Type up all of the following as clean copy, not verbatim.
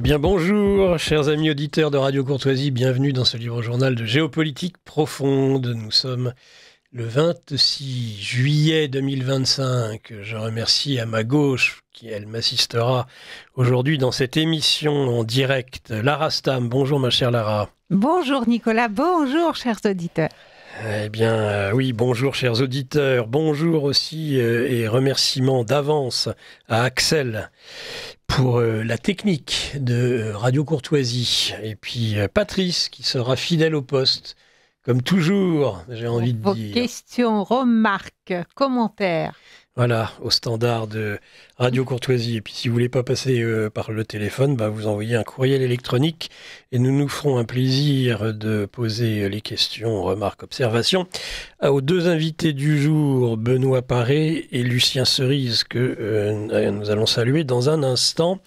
bien bonjour, chers amis auditeurs de Radio Courtoisie, bienvenue dans ce livre-journal de géopolitique profonde. Nous sommes le 26 juillet 2025. Je remercie à ma gauche, elle m'assistera aujourd'hui dans cette émission en direct, Lara Stam. Bonjour ma chère Lara. Bonjour Nicolas, bonjour chers auditeurs. Eh bien, oui, bonjour chers auditeurs, bonjour aussi et remerciements d'avance à Axel pour la technique de Radio Courtoisie. Et puis Patrice qui sera fidèle au poste, comme toujours, j'ai envie de dire. Vos questions, remarques, commentaires. Voilà, au standard de Radio Courtoisie. Et puis si vous voulez pas passer par le téléphone, vous envoyez un courriel électronique et nous nous ferons un plaisir de poser les questions, remarques, observations aux deux invités du jour, Benoît Paré et Lucien Cerise, que nous allons saluer dans un instant.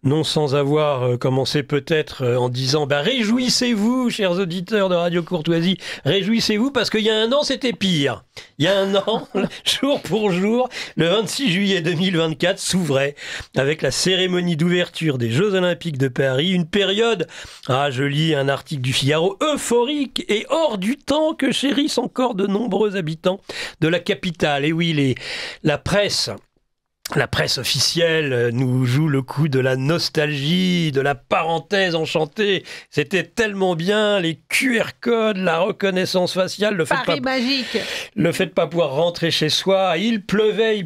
Non sans avoir commencé peut-être en disant réjouissez-vous, chers auditeurs de Radio Courtoisie, réjouissez-vous parce qu'il y a un an c'était pire. Il y a un an, jour pour jour, le 26 juillet 2024 s'ouvrait avec la cérémonie d'ouverture des Jeux Olympiques de Paris, une période, je lis un article du Figaro, euphorique et hors du temps que chérissent encore de nombreux habitants de la capitale. Et oui, la presse officielle nous joue le coup de la nostalgie, de la parenthèse enchantée. C'était tellement bien, les QR codes, la reconnaissance faciale, le fait de pas pouvoir rentrer chez soi. Il pleuvait.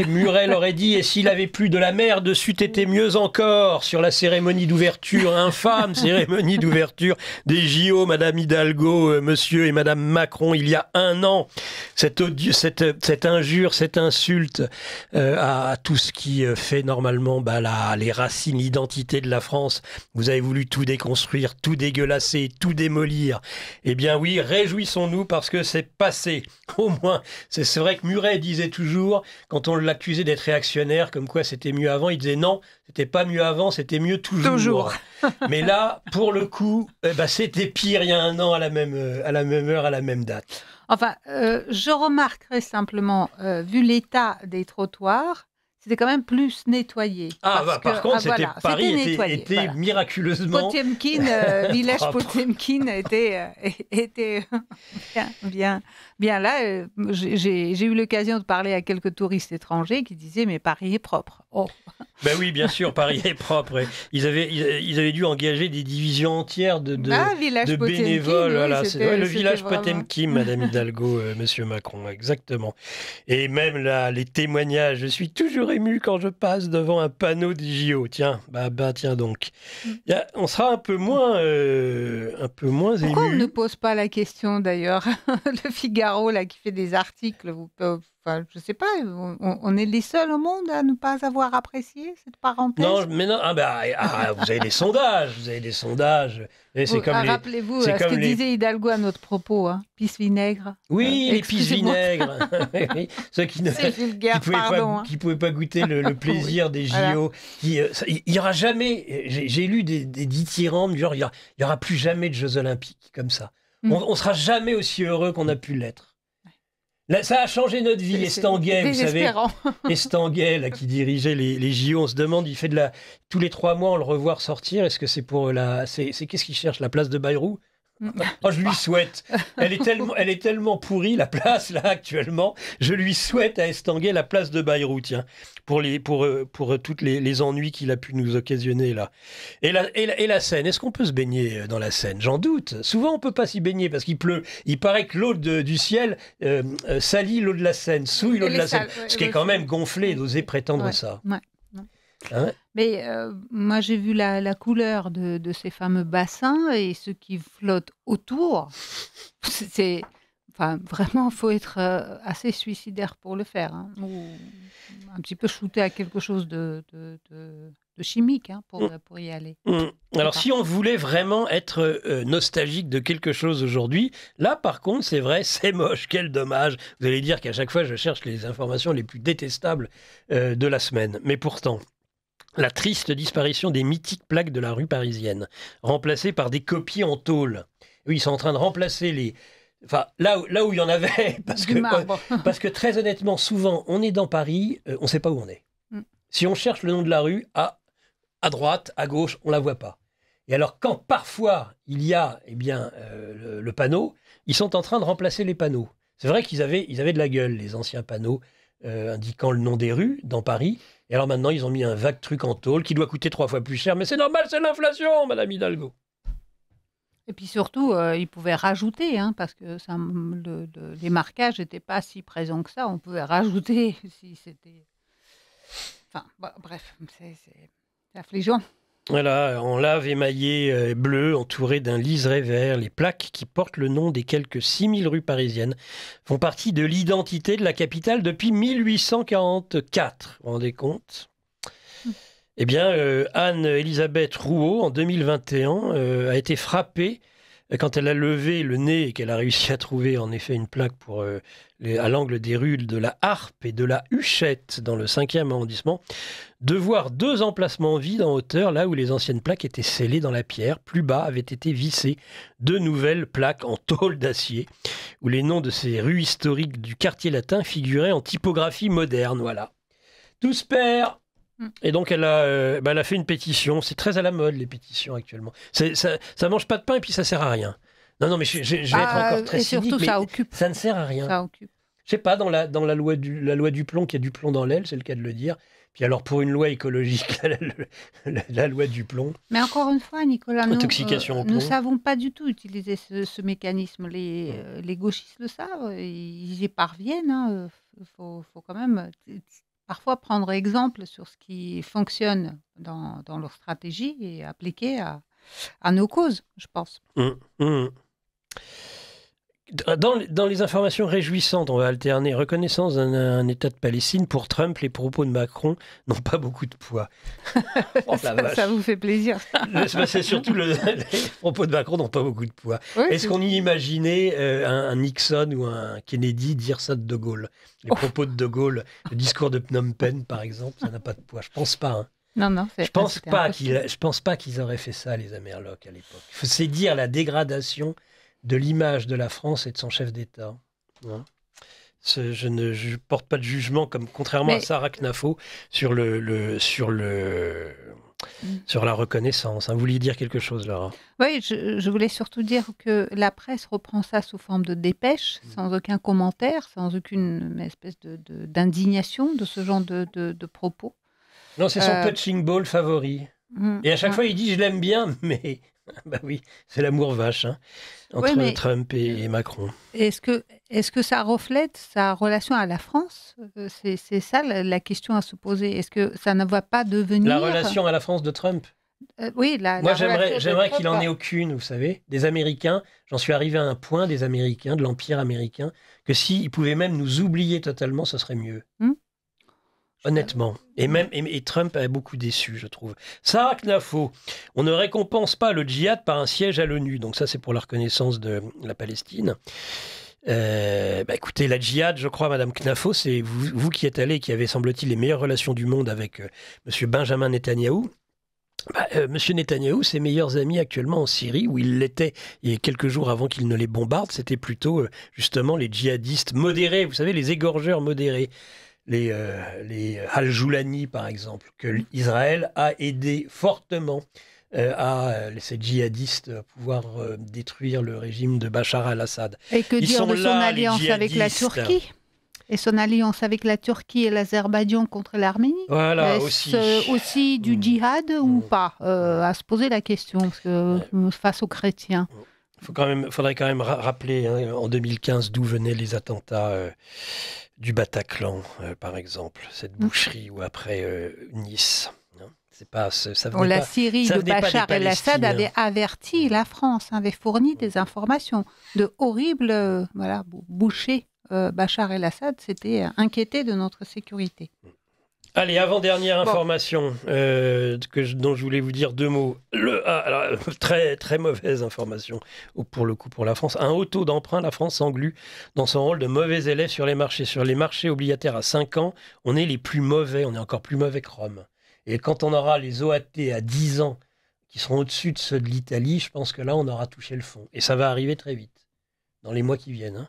Murel aurait dit, et s'il avait plus de la mer dessus, t'étais mieux encore. Sur la cérémonie d'ouverture, infâme cérémonie d'ouverture des JO, Madame Hidalgo, Monsieur et Madame Macron, il y a un an. Cette injure, cette insulte à tout ce qui fait normalement les racines, l'identité de la France. Vous avez voulu tout déconstruire, tout dégueulasser, tout démolir. Eh bien oui, réjouissons-nous parce que c'est passé. Au moins, c'est vrai que Muret disait toujours, quand on l'accusait d'être réactionnaire, comme quoi c'était mieux avant, il disait non, c'était pas mieux avant, c'était mieux toujours. Mais là, pour le coup, c'était pire il y a un an à la même heure, à la même date. Enfin, je remarquerai c'était vu l'état des trottoirs, c'était quand même plus nettoyé. Par contre, Paris était miraculeusement... Potemkin, village Potemkin était bien là. J'ai eu l'occasion de parler à quelques touristes étrangers qui disaient « mais Paris est propre ». Ben oui, bien sûr, Paris est propre. Ils avaient dû engager des divisions entières de bénévoles. Voilà, c'est le village Potemkin, Madame Hidalgo, Monsieur Macron, exactement. Et même là, les témoignages, je suis toujours ému quand je passe devant un panneau des JO. Tiens, tiens donc. On sera un peu moins ému. Pourquoi on ne pose pas la question d'ailleurs? Le Figaro là qui fait des articles, je sais pas, on est les seuls au monde à ne pas avoir apprécié cette parenthèse. Non, mais non, vous avez des sondages, Et c'est comme rappelez-vous ce que disait Hidalgo à notre propos, pisse vinaigre. Oui, les pisses vinaigres. Ceux qui ne pouvaient pas goûter le plaisir des JO. Voilà. Il n'y aura jamais, j'ai lu des dithyrambes du genre, il n'y aura plus jamais de Jeux Olympiques comme ça. On ne sera jamais aussi heureux qu'on a pu l'être. Là, ça a changé notre vie. Estanguet, vous savez, Estanguet, là, qui dirigeait les JO, on se demande, il fait tous les 3 mois, on le revoit ressortir. Est-ce que c'est pour qu'est-ce qu'il cherche, la place de Bayrou? Je lui souhaite. Elle est tellement pourrie, la place, là, actuellement. Je lui souhaite à Estanguet la place de Bayrou, tiens, pour toutes les ennuis qu'il a pu nous occasionner, là. Et la Seine, est-ce qu'on peut se baigner dans la Seine? J'en doute. Souvent, on peut pas s'y baigner parce qu'il pleut. Il paraît que l'eau du ciel salit l'eau de la Seine, souille l'eau de la Seine. Ce qui est quand même gonflé d'oser prétendre ça. Ouais. Mais moi, j'ai vu la couleur de ces fameux bassins et ce qui flotte autour. Vraiment, il faut être assez suicidaire pour le faire. Ou un petit peu shooté à quelque chose de chimique pour y aller. Alors, si on voulait vraiment être nostalgique de quelque chose aujourd'hui, là, par contre, c'est vrai, c'est moche, quel dommage. Vous allez dire qu'à chaque fois, je cherche les informations les plus détestables de la semaine. Mais pourtant... La triste disparition des mythiques plaques de la rue parisienne, remplacées par des copies en tôle. Oui, ils sont en train de remplacer là où il y en avait, parce que très honnêtement, souvent, on est dans Paris, on ne sait pas où on est. Si on cherche le nom de la rue, à droite, à gauche, on ne la voit pas. Et alors, quand parfois il y a le panneau, ils sont en train de remplacer les panneaux. C'est vrai qu'ils avaient de la gueule, les anciens panneaux indiquant le nom des rues dans Paris. Et alors maintenant, ils ont mis un vague truc en tôle qui doit coûter 3 fois plus cher. Mais c'est normal, c'est l'inflation, Madame Hidalgo. Et puis surtout, ils pouvaient rajouter, parce que les marquages n'étaient pas si présents que ça. On pouvait rajouter si c'était... Enfin, bref, c'est affligeant. Voilà, en lave émaillé bleu, entouré d'un liseré vert, les plaques qui portent le nom des quelques 6000 rues parisiennes font partie de l'identité de la capitale depuis 1844. Vous vous rendez compte ? Eh bien, Anne-Elisabeth Rouault, en 2021, a été frappée quand elle a levé le nez et qu'elle a réussi à trouver en effet une plaque à l'angle des rues de la Harpe et de la Huchette dans le 5e arrondissement, de voir 2 emplacements vides en hauteur, là où les anciennes plaques étaient scellées dans la pierre. Plus bas avaient été vissées 2 nouvelles plaques en tôle d'acier, où les noms de ces rues historiques du quartier latin figuraient en typographie moderne. Voilà. Tout se perd. Et donc, elle a fait une pétition. C'est très à la mode, les pétitions, actuellement. Ça mange pas de pain et puis ça sert à rien. Non, mais je vais être encore très cynique, mais ça ne sert à rien. Ça occupe. Je sais pas, dans la loi du plomb, qu'il y a du plomb dans l'aile, c'est le cas de le dire. Puis alors, pour une loi écologique, la loi du plomb. Mais encore une fois, Nicolas, nous ne savons pas du tout utiliser ce mécanisme. Les gauchistes le savent, ils y parviennent. Faut quand même... Parfois prendre exemple sur ce qui fonctionne dans leur stratégie et appliquer à nos causes, je pense. Dans les informations réjouissantes, on va alterner reconnaissance d'un État de Palestine. Pour Trump, les propos de Macron n'ont pas beaucoup de poids. Oh, ça vous fait plaisir. C'est surtout les propos de Macron n'ont pas beaucoup de poids. Oui, est-ce qu'on y imaginait un Nixon ou un Kennedy dire ça de De Gaulle ? Les propos de De Gaulle, le discours de Phnom Penh, par exemple, ça n'a pas de poids. Je pense pas. Non, je pense pas qu'ils auraient fait ça, les Amerlocs, à l'époque. C'est dire la dégradation de l'image de la France et de son chef d'État. Je ne porte pas de jugement, contrairement à Sarah Knafo, sur la reconnaissance. Vous vouliez dire quelque chose, Laura ? Oui, je voulais surtout dire que la presse reprend ça sous forme de dépêche, sans aucun commentaire, sans aucune espèce d'indignation de ce genre de propos. Non, c'est son punching ball favori. Et à chaque fois, il dit « je l'aime bien », mais... Bah oui, c'est l'amour vache entre Trump et Macron. Est-ce que ça reflète sa relation à la France ? C'est ça la question à se poser. Est-ce que ça ne va pas devenir... La relation à la France de Trump ? Oui, moi, j'aimerais qu'il en ait aucune, vous savez. Des Américains, j'en suis arrivé à un point des Américains, de l'Empire américain, que s'ils pouvaient même nous oublier totalement, ce serait mieux. Honnêtement. Et Trump a beaucoup déçu, je trouve. Sarah Knafo, on ne récompense pas le djihad par un siège à l'ONU. Donc ça, c'est pour la reconnaissance de la Palestine. Écoutez, la djihad, je crois, Madame Knafo, c'est vous qui êtes allée, qui avez, semble-t-il, les meilleures relations du monde avec Monsieur Benjamin Netanyahou. Monsieur Netanyahou, ses meilleurs amis actuellement en Syrie, où il l'était il y a quelques jours avant qu'il ne les bombarde, c'était plutôt justement les djihadistes modérés, vous savez, les égorgeurs modérés. Les Al-Joulani, par exemple, que Israël a aidé fortement à ces djihadistes à pouvoir détruire le régime de Bachar al-Assad. Et que dire de son alliance avec la Turquie ? Et son alliance avec la Turquie et l'Azerbaïdjan contre l'Arménie ? Voilà, aussi du djihad ou pas ? À se poser la question, parce que face aux chrétiens. Faudrait quand même rappeler en 2015 d'où venaient les attentats du Bataclan, par exemple, cette boucherie ou après Nice. La Syrie de Bachar el-Assad avait averti la France, avait fourni des informations de horribles bouchers. Bachar el-Assad s'était inquiété de notre sécurité. Allez, avant-dernière information dont je voulais vous dire 2 mots. Très, très mauvaise information pour le coup pour la France. Un haut taux d'emprunt, la France s'englue dans son rôle de mauvais élève sur les marchés. Sur les marchés obligataires à 5 ans, on est les plus mauvais, on est encore plus mauvais que Rome. Et quand on aura les OAT à 10 ans qui seront au-dessus de ceux de l'Italie, je pense que là, on aura touché le fond. Et ça va arriver très vite, dans les mois qui viennent.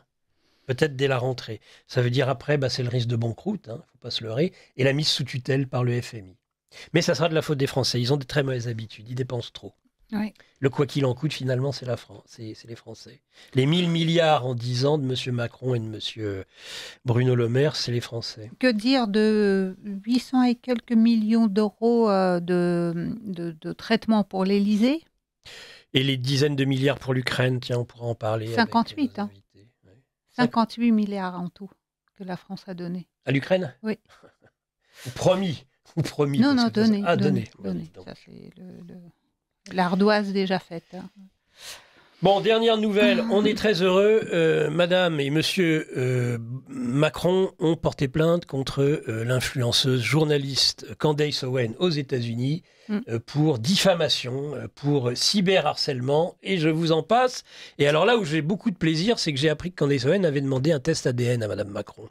Peut-être dès la rentrée. Ça veut dire après, c'est le risque de banqueroute, faut pas se leurrer, et la mise sous tutelle par le FMI. Mais ça sera de la faute des Français. Ils ont de très mauvaises habitudes. Ils dépensent trop. Oui. Le quoi qu'il en coûte, finalement, c'est la France, c'est les Français. Les 1000 milliards en 10 ans de M. Macron et de M. Bruno Le Maire, c'est les Français. Que dire de 800 et quelques millions d'euros de traitement pour l'Élysée? Et les dizaines de milliards pour l'Ukraine, tiens, on pourra en parler. 58, avec ouais. 58 milliards en tout que la France a donné. À l'Ukraine? Oui. Ou promis. Non, donné. Ah, donné. Ça, c'est l'ardoise déjà faite. Hein. Bon, dernière nouvelle, on est très heureux. Madame et Monsieur Macron ont porté plainte contre l'influenceuse journaliste Candace Owen aux États-Unis pour diffamation, pour cyberharcèlement, et je vous en passe. Et alors là où j'ai beaucoup de plaisir, c'est que j'ai appris que Candace Owen avait demandé un test ADN à Madame Macron.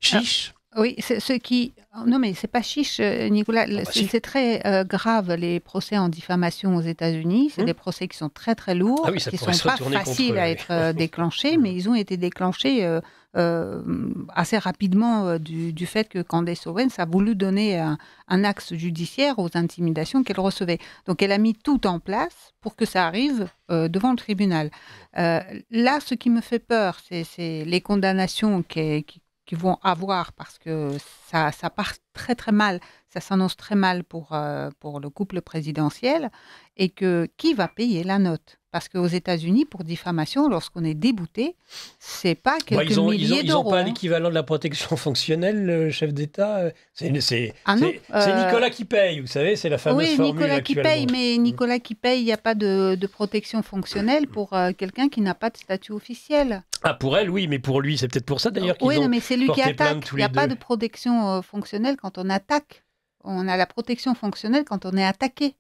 Chiche. Oui, c'est ce qui... Non, mais c'est pas chiche, Nicolas. C'est très grave, les procès en diffamation aux États-Unis. C'est des procès qui sont très, très lourds, qui ne sont pas faciles à être déclenchés, mais ils ont été déclenchés assez rapidement du fait que Candace Owens a voulu donner un axe judiciaire aux intimidations qu'elle recevait. Donc, elle a mis tout en place pour que ça arrive devant le tribunal. Là, ce qui me fait peur, c'est les condamnations qui vont avoir, parce que ça part très très mal, ça s'annonce très mal pour le couple présidentiel, et que qui va payer la note? Parce qu'aux États-Unis, pour diffamation, lorsqu'on est débouté, c'est pas quelques milliers d'euros. Ils n'ont pas l'équivalent de la protection fonctionnelle, le chef d'État. C'est Nicolas qui paye, vous savez, c'est la fameuse formule. Oui, Nicolas qui paye, mais Nicolas qui paye, il n'y a pas de protection fonctionnelle pour quelqu'un qui n'a pas de statut officiel. Ah, pour elle, oui, mais pour lui, c'est peut-être pour ça d'ailleurs qu'ils ont mais c'est lui qui porté plainte attaque. tous Il n'y les a deux. pas de protection fonctionnelle quand on attaque. On a la protection fonctionnelle quand on est attaqué.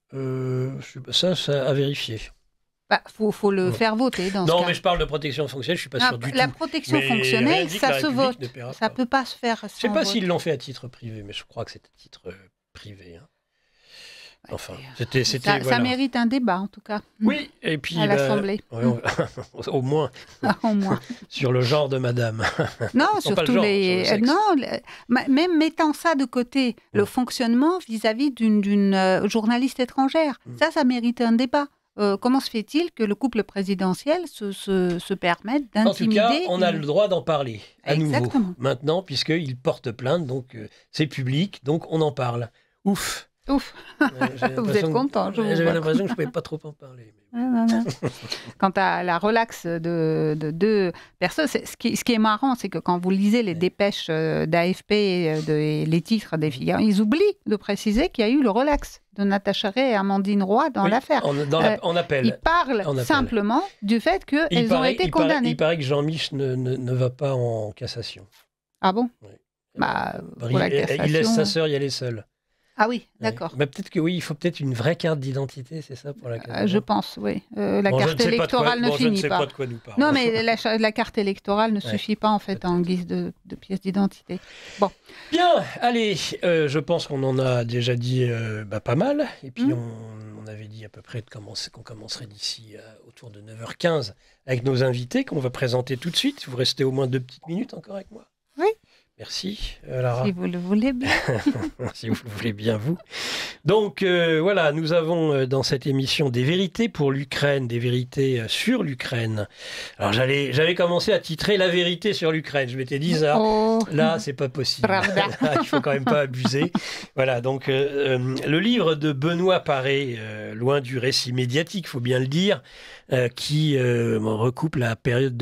Ça à vérifier. Bah, faut le faire voter dans ce cas. Non, mais je parle de protection fonctionnelle, je suis pas sûr du tout. La protection fonctionnelle, ça se vote. Ça peut pas se faire sans vote. Je sais pas s'ils l'ont fait à titre privé, mais je crois que c'est à titre privé. Hein. Enfin, c'était ça mérite un débat en tout cas. Oui, et puis à l'Assemblée. Au moins. Au moins. Sur le genre de madame. Non, sur tous les. Même mettant ça de côté, le fonctionnement vis-à-vis d'une journaliste étrangère, ça mérite un débat. Comment se fait-il que le couple présidentiel se permette d'intimider? En tout cas, on a le droit d'en parler à nouveau maintenant, puisqu'il porte plainte, donc c'est public, donc on en parle. Ouf. Vous êtes content. J'avais l'impression que je ne pouvais pas trop en parler. Mais... Non. Quant à la relaxe de deux personnes, ce qui est marrant, c'est que quand vous lisez les dépêches d'AFP et les titres des Figaro, ils oublient de préciser qu'il y a eu le relax de Natacha Ray et Amandine Roy dans l'affaire. On appelle. Ils parlent simplement du fait qu'elles ont été condamnées. Il paraît que Jean-Mich ne va pas en cassation. Ah bon? Oui. Pour la cassation... Il laisse sa sœur y aller seule. Ah oui, d'accord. Peut-être que oui, il faut peut-être une vraie carte d'identité, c'est ça pour la carte je pense, oui. La carte électorale ne finit pas. Je ne sais pas de quoi nous parle. Non, mais la carte électorale ne suffit pas en fait en guise de pièce d'identité. Bon. Bien, allez, je pense qu'on en a déjà dit pas mal. Et puis on avait dit à peu près qu'on commencerait d'ici autour de 9h15 avec nos invités qu'on va présenter tout de suite. Vous restez au moins 2 petites minutes encore avec moi. Oui. Merci, Lara. Si vous le voulez bien. Si vous le voulez bien, vous. Donc, voilà, nous avons dans cette émission des vérités pour l'Ukraine, des vérités sur l'Ukraine. Alors, j'avais commencé à titrer La vérité sur l'Ukraine. Je m'étais dit ça. Là, c'est pas possible. Il faut quand même pas abuser. Voilà, donc, le livre de Benoît Paré, loin du récit médiatique, il faut bien le dire, qui recoupe la période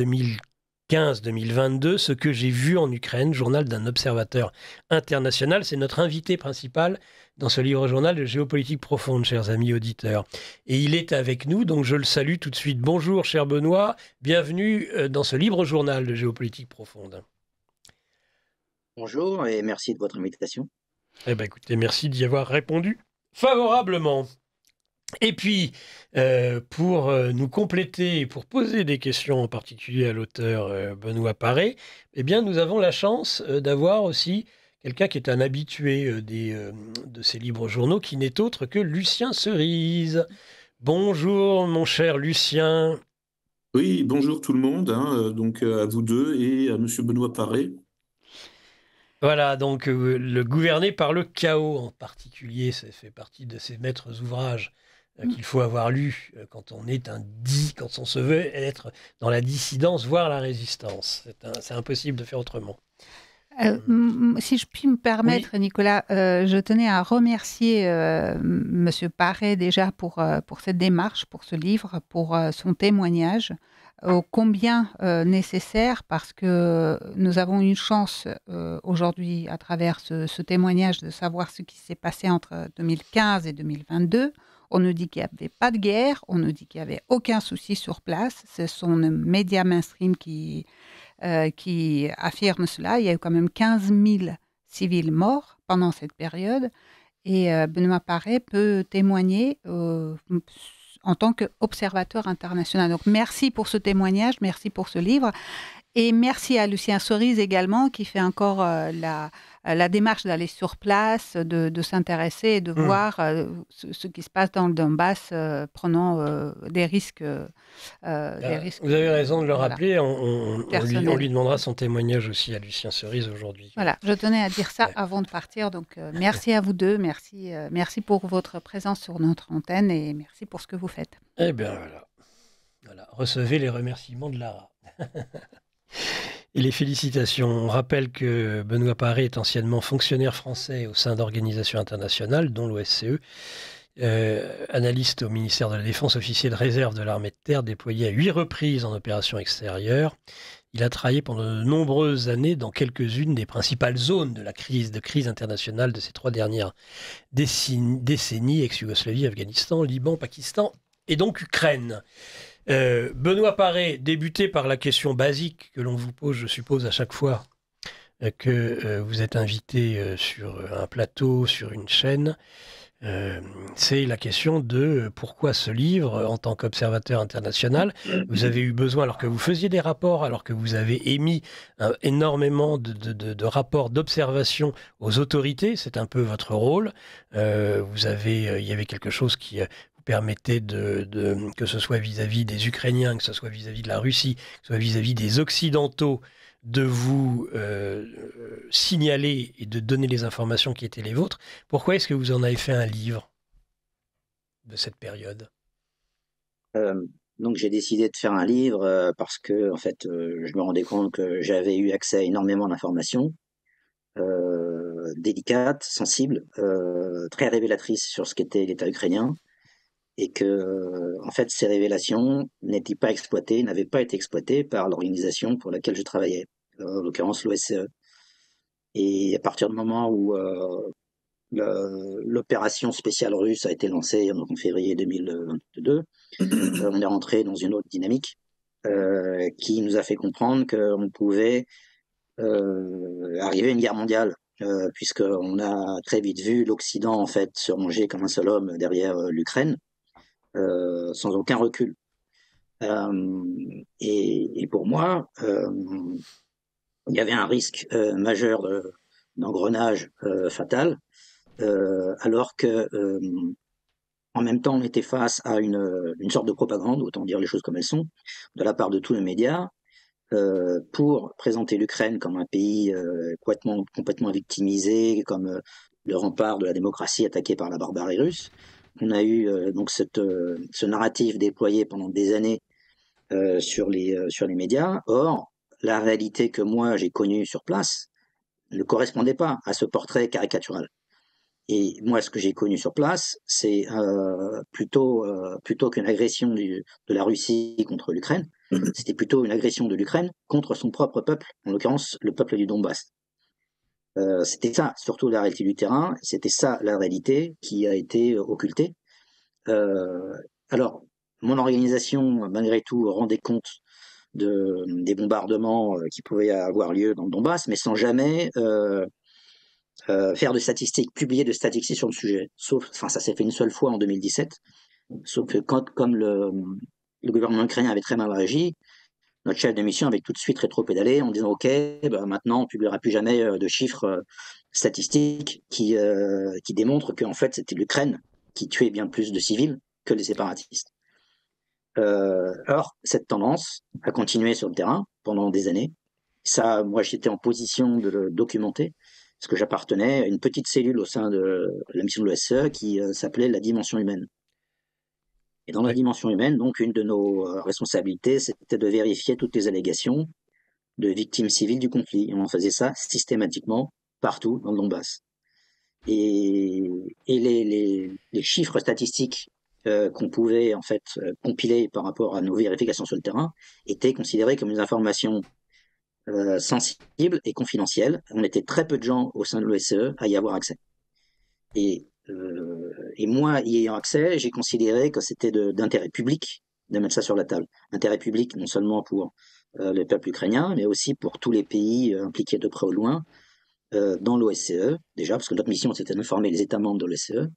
2015-2022, ce que j'ai vu en Ukraine, journal d'un observateur international. C'est notre invité principal dans ce livre-journal de Géopolitique profonde, chers amis auditeurs. Et il est avec nous, donc je le salue tout de suite. Bonjour, cher Benoît. Bienvenue dans ce livre-journal de Géopolitique profonde. Bonjour et merci de votre invitation. Eh bien, écoutez, merci d'y avoir répondu favorablement. Et puis, pour nous compléter et pour poser des questions en particulier à l'auteur Benoît Paré, eh bien, nous avons la chance d'avoir aussi quelqu'un qui est un habitué de ces livres journaux, qui n'est autre que Lucien Cerise. Bonjour, mon cher Lucien. Oui, bonjour tout le monde, donc à vous deux et à monsieur Benoît Paré. Voilà, donc le gouverner par le chaos en particulier, ça fait partie de ces maîtres ouvrages qu'il faut avoir lus quand on est quand on se veut être dans la dissidence, voire la résistance. C'est impossible de faire autrement. Si je puis me permettre, oui. Nicolas, je tenais à remercier Monsieur Paré déjà pour cette démarche, pour ce livre, pour son témoignage, ô combien nécessaire, parce que nous avons une chance aujourd'hui, à travers ce témoignage, de savoir ce qui s'est passé entre 2015 et 2022. On nous dit qu'il n'y avait pas de guerre, on nous dit qu'il n'y avait aucun souci sur place. Ce sont les médias mainstream qui affirme cela. Il y a eu quand même 15 000 civils morts pendant cette période. Et Benoît Paré peut témoigner en tant qu'observateur international. Donc merci pour ce témoignage, merci pour ce livre. Et merci à Lucien Cerise également, qui fait encore la démarche d'aller sur place, de s'intéresser et de voir ce qui se passe dans le Donbass, prenant des risques. Vous avez raison de le rappeler. On lui demandera son témoignage aussi à Lucien Cerise aujourd'hui. Voilà, je tenais à dire ça avant de partir. Donc merci à vous deux, merci pour votre présence sur notre antenne et merci pour ce que vous faites. Eh bien voilà. Recevez les remerciements de Lara. Et les félicitations. On rappelle que Benoît Paré est anciennement fonctionnaire français au sein d'organisations internationales, dont l'OSCE, analyste au ministère de la Défense, officier de réserve de l'armée de terre, déployé à 8 reprises en opération extérieure. Il a travaillé pendant de nombreuses années dans quelques-unes des principales zones de crise internationale de ces 3 dernières décennies, ex-Yougoslavie, Afghanistan, Liban, Pakistan et donc Ukraine. Benoît Paré, débuté par la question basique que l'on vous pose, je suppose, à chaque fois que vous êtes invité sur un plateau, sur une chaîne, c'est la question de pourquoi ce livre en tant qu'observateur international. Vous avez eu besoin, alors que vous faisiez des rapports, alors que vous avez émis énormément de rapports d'observation aux autorités, c'est un peu votre rôle. Il y avait quelque chose qui permettait que ce soit vis-à-vis des Ukrainiens, que ce soit vis-à-vis de la Russie, que ce soit vis-à-vis des Occidentaux, de vous signaler et de donner les informations qui étaient les vôtres. Pourquoi est-ce que vous en avez fait un livre de cette période ? Donc j'ai décidé de faire un livre parce que en fait, je me rendais compte que j'avais eu accès à énormément d'informations délicates, sensibles, très révélatrices sur ce qu'était l'État ukrainien. Et que, en fait, ces révélations n'étaient pas exploitées, n'avaient pas été exploitées par l'organisation pour laquelle je travaillais, en l'occurrence l'OSCE. Et à partir du moment où l'opération spéciale russe a été lancée en février 2022, on est rentré dans une autre dynamique qui nous a fait comprendre qu'on pouvait arriver à une guerre mondiale, puisqu'on a très vite vu l'Occident en fait se ranger comme un seul homme derrière l'Ukraine. Sans aucun recul. Et pour moi, il y avait un risque majeur d'engrenage fatal, alors que en même temps on était face à une sorte de propagande, autant dire les choses comme elles sont, de la part de tous les médias, pour présenter l'Ukraine comme un pays complètement victimisé, comme le rempart de la démocratie attaqué par la barbarie russe. On a eu donc ce narratif déployé pendant des années sur les médias. Or, la réalité que moi j'ai connue sur place ne correspondait pas à ce portrait caricatural. Et moi, ce que j'ai connu sur place, c'est plutôt qu'une agression de la Russie contre l'Ukraine, c'était plutôt une agression de l'Ukraine contre son propre peuple, en l'occurrence le peuple du Donbass. C'était ça, surtout la réalité du terrain, c'était ça la réalité qui a été occultée. Alors, mon organisation, malgré tout, rendait compte des bombardements qui pouvaient avoir lieu dans le Donbass, mais sans jamais faire de statistiques, publier de statistiques sur le sujet. Ça s'est fait une seule fois en 2017, sauf que comme le gouvernement ukrainien avait très mal réagi, notre chef de mission avait tout de suite rétro-pédalé en disant « Ok, maintenant on ne publiera plus jamais de chiffres statistiques qui démontrent qu'en fait c'était l'Ukraine qui tuait bien plus de civils que les séparatistes. » Alors, cette tendance a continué sur le terrain pendant des années. Ça, moi j'étais en position de le documenter. parce que j'appartenais à une petite cellule au sein de la mission de l'OSCE qui s'appelait la dimension humaine. Et dans la dimension humaine, donc, une de nos responsabilités, c'était de vérifier toutes les allégations de victimes civiles du conflit. Et on faisait ça systématiquement partout dans le Donbass. Et les chiffres statistiques qu'on pouvait en fait compiler par rapport à nos vérifications sur le terrain étaient considérés comme des informations sensibles et confidentielles. On était très peu de gens au sein de l'OSCE à y avoir accès. Et moi, y ayant accès, j'ai considéré que c'était d'intérêt public de mettre ça sur la table. Intérêt public non seulement pour le peuple ukrainien, mais aussi pour tous les pays impliqués de près ou de loin dans l'OSCE, déjà, parce que notre mission, c'était d'informer les États membres de l'OSCE,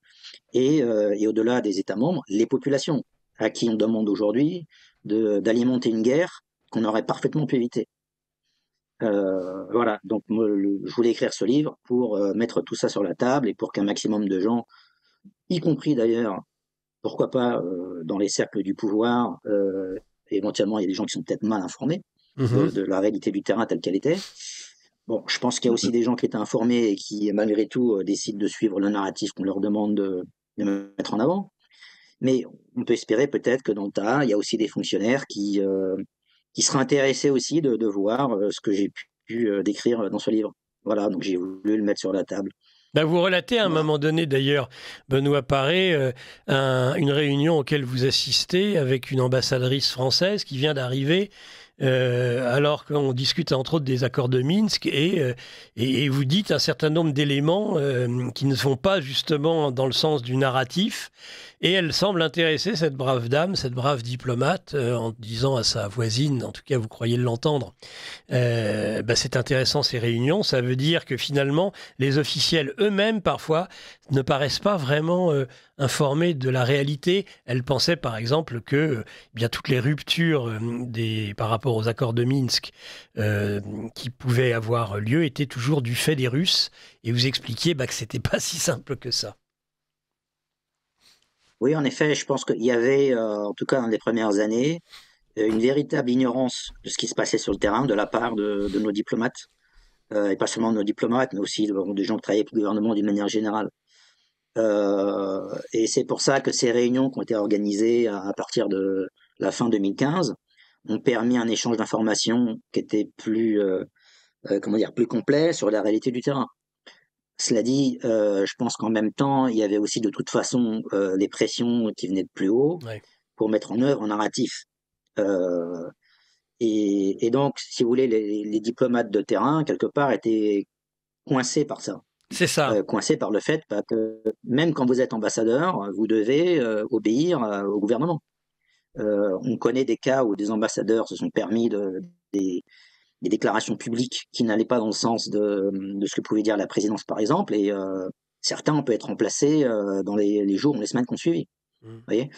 et au-delà des États membres, les populations, à qui on demande aujourd'hui d'alimenter une guerre qu'on aurait parfaitement pu éviter. Voilà, donc je voulais écrire ce livre pour mettre tout ça sur la table et pour qu'un maximum de gens, y compris d'ailleurs, pourquoi pas dans les cercles du pouvoir, éventuellement il y a des gens qui sont peut-être mal informés de la réalité du terrain telle qu'elle était. Bon, je pense qu'il y a aussi des gens qui étaient informés et qui, malgré tout, décident de suivre le narratif qu'on leur demande de mettre en avant. Mais on peut espérer peut-être que dans le tas, il y a aussi des fonctionnaires qui seraient intéressés aussi de voir ce que j'ai pu décrire dans ce livre. Voilà, donc j'ai voulu le mettre sur la table. Ben vous relatez à un moment donné, d'ailleurs, Benoît Paré, une réunion auquel vous assistez avec une ambassadrice française qui vient d'arriver, alors qu'on discute entre autres des accords de Minsk, et vous dites un certain nombre d'éléments qui ne sont pas justement dans le sens du narratif, et elle semble intéresser cette brave dame, cette brave diplomate, en disant à sa voisine, en tout cas vous croyez l'entendre, c'est intéressant ces réunions, ça veut dire que finalement les officiels eux-mêmes parfois ne paraissent pas vraiment informés de la réalité. Elle pensait par exemple que bien toutes les ruptures par rapport aux accords de Minsk qui pouvaient avoir lieu étaient toujours du fait des Russes, et vous expliquiez que c'était pas si simple que ça. Oui, en effet, je pense qu'il y avait, en tout cas dans les premières années, une véritable ignorance de ce qui se passait sur le terrain de la part de nos diplomates, et pas seulement de nos diplomates, mais aussi des gens qui travaillaient pour le gouvernement d'une manière générale. Et c'est pour ça que ces réunions qui ont été organisées à partir de la fin 2015 ont permis un échange d'informations qui était plus complet sur la réalité du terrain. Cela dit, je pense qu'en même temps, il y avait aussi de toute façon les pressions qui venaient de plus haut pour mettre en œuvre un narratif. Et donc, si vous voulez, les diplomates de terrain, quelque part, étaient coincés par ça. C'est ça. Coincés par le fait que même quand vous êtes ambassadeur, vous devez obéir au gouvernement. On connaît des cas où des ambassadeurs se sont permis des déclarations publiques qui n'allaient pas dans le sens de ce que pouvait dire la présidence, par exemple, et certains ont pu être remplacés dans les jours ou les semaines qui ont suivi. Vous voyez ?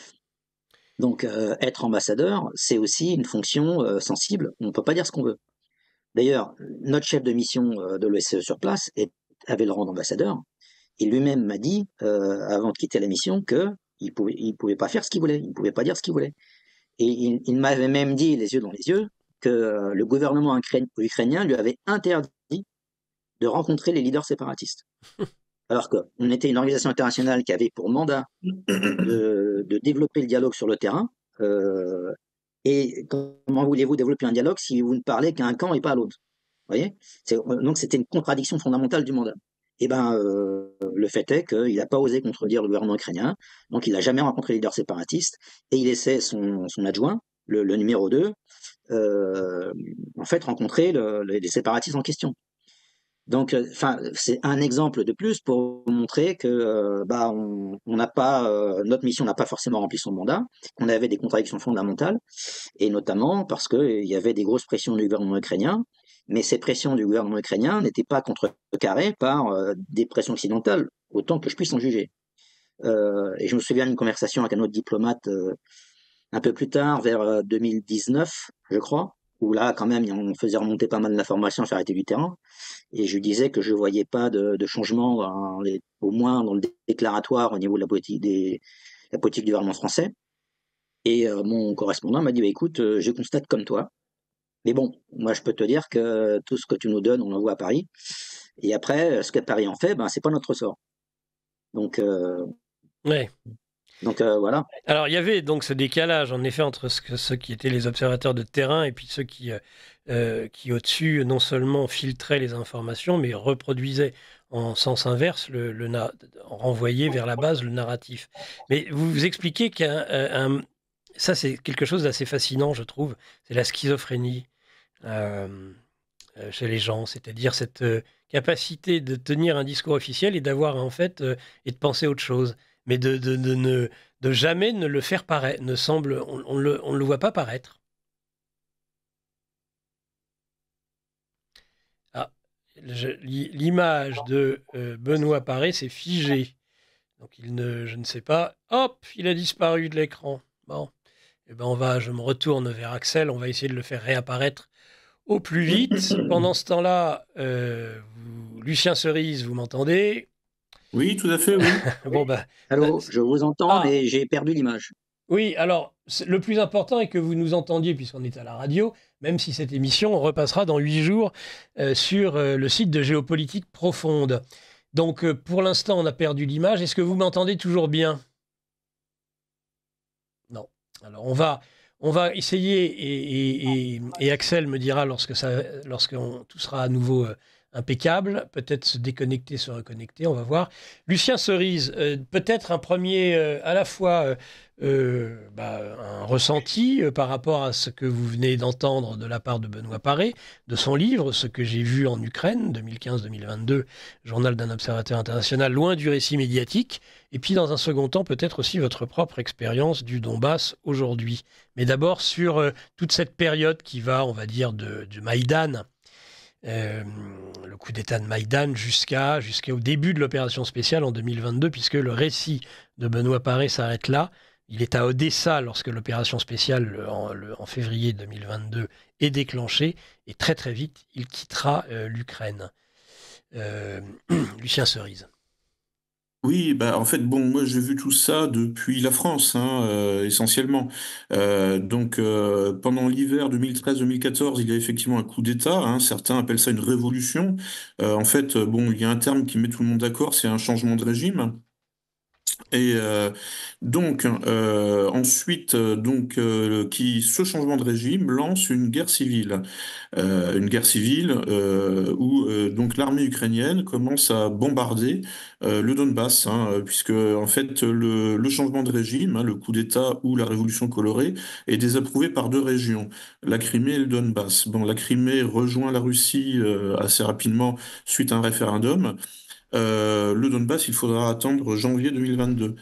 Donc, être ambassadeur, c'est aussi une fonction sensible. On ne peut pas dire ce qu'on veut. D'ailleurs, notre chef de mission de l'OSCE sur place avait le rang d'ambassadeur. Et lui-même m'a dit, avant de quitter la mission, qu'il pouvait pas faire ce qu'il voulait. Il ne pouvait pas dire ce qu'il voulait. Et il m'avait même dit, les yeux dans les yeux, que le gouvernement ukrainien lui avait interdit de rencontrer les leaders séparatistes. Alors qu'on était une organisation internationale qui avait pour mandat de développer le dialogue sur le terrain. Et comment voulez-vous développer un dialogue si vous ne parlez qu'à un camp et pas à l'autre ? Vous voyez ? Donc c'était une contradiction fondamentale du mandat. Et le fait est qu'il n'a pas osé contredire le gouvernement ukrainien, donc il n'a jamais rencontré les leaders séparatistes, et il laissait son adjoint, le numéro 2, en fait rencontrer les séparatistes en question. Donc, c'est un exemple de plus pour montrer que on n'a pas notre mission n'a pas forcément rempli son mandat, qu'on avait des contradictions fondamentales, et notamment parce qu'il y avait des grosses pressions du gouvernement ukrainien, mais ces pressions du gouvernement ukrainien n'étaient pas contrecarrées par des pressions occidentales, autant que je puisse en juger. Et je me souviens d'une conversation avec un autre diplomate un peu plus tard, vers 2019, je crois, où là, quand même, on faisait remonter pas mal d'informations sur la réalité du terrain. Et je disais que je ne voyais pas de changement, au moins dans le déclaratoire au niveau de la politique du gouvernement français. Et mon correspondant m'a dit, écoute, je constate comme toi. Mais bon, moi, je peux te dire que tout ce que tu nous donnes, on l'envoie à Paris. Et après, ce que Paris en fait, c'est pas notre sort. Donc, Ouais. donc voilà. Alors, il y avait donc ce décalage, en effet, entre ceux qui étaient les observateurs de terrain et puis ceux qui au-dessus, non seulement filtraient les informations, mais reproduisaient en sens inverse, renvoyaient vers la base le narratif. Mais vous expliquez ça, c'est quelque chose d'assez fascinant, je trouve. C'est la schizophrénie chez les gens, c'est-à-dire cette capacité de tenir un discours officiel et d'avoir, en fait, et de penser autre chose. Mais de jamais ne le faire paraître, on ne le voit pas paraître. Ah, l'image de Benoît Paré s'est figée. Donc je ne sais pas. Hop, il a disparu de l'écran. Bon, eh ben je me retourne vers Axel. On va essayer de le faire réapparaître au plus vite. Pendant ce temps-là, Lucien Cerise, vous m'entendez? Oui, tout à fait, oui. Bon, Allô, je vous entends, mais j'ai perdu l'image. Oui, alors, le plus important est que vous nous entendiez, puisqu'on est à la radio, même si cette émission repassera dans 8 jours sur le site de Géopolitique Profonde. Donc, pour l'instant, on a perdu l'image. Est-ce que vous m'entendez toujours bien? Non. Alors, on va essayer, et Axel me dira lorsque tout sera à nouveau impeccable, peut-être se déconnecter, se reconnecter, on va voir. Lucien Cerise, peut-être un premier, à la fois un ressenti par rapport à ce que vous venez d'entendre de la part de Benoît Paré, de son livre, Ce que j'ai vu en Ukraine, 2015-2022, journal d'un observateur international, loin du récit médiatique, et puis dans un second temps, peut-être aussi votre propre expérience du Donbass aujourd'hui. Mais d'abord sur toute cette période qui va, on va dire, du Maïdan, le coup d'État de Maïdan jusqu'au début de l'opération spéciale en 2022, puisque le récit de Benoît Paré s'arrête là. Il est à Odessa lorsque l'opération spéciale en février 2022 est déclenchée, et très très vite, il quittera l'Ukraine. Lucien Cerise. Oui, en fait, bon, moi j'ai vu tout ça depuis la France, essentiellement. Donc, pendant l'hiver 2013-2014, il y a effectivement un coup d'État, certains appellent ça une révolution. En fait, bon, il y a un terme qui met tout le monde d'accord, c'est un changement de régime. Et donc ensuite ce changement de régime lance une guerre civile où donc l'armée ukrainienne commence à bombarder le Donbass, puisque en fait le changement de régime, le coup d'État ou la révolution colorée est désapprouvé par deux régions, la Crimée et le Donbass. Bon, la Crimée rejoint la Russie assez rapidement suite à un référendum. Le Donbass, il faudra attendre janvier 2022.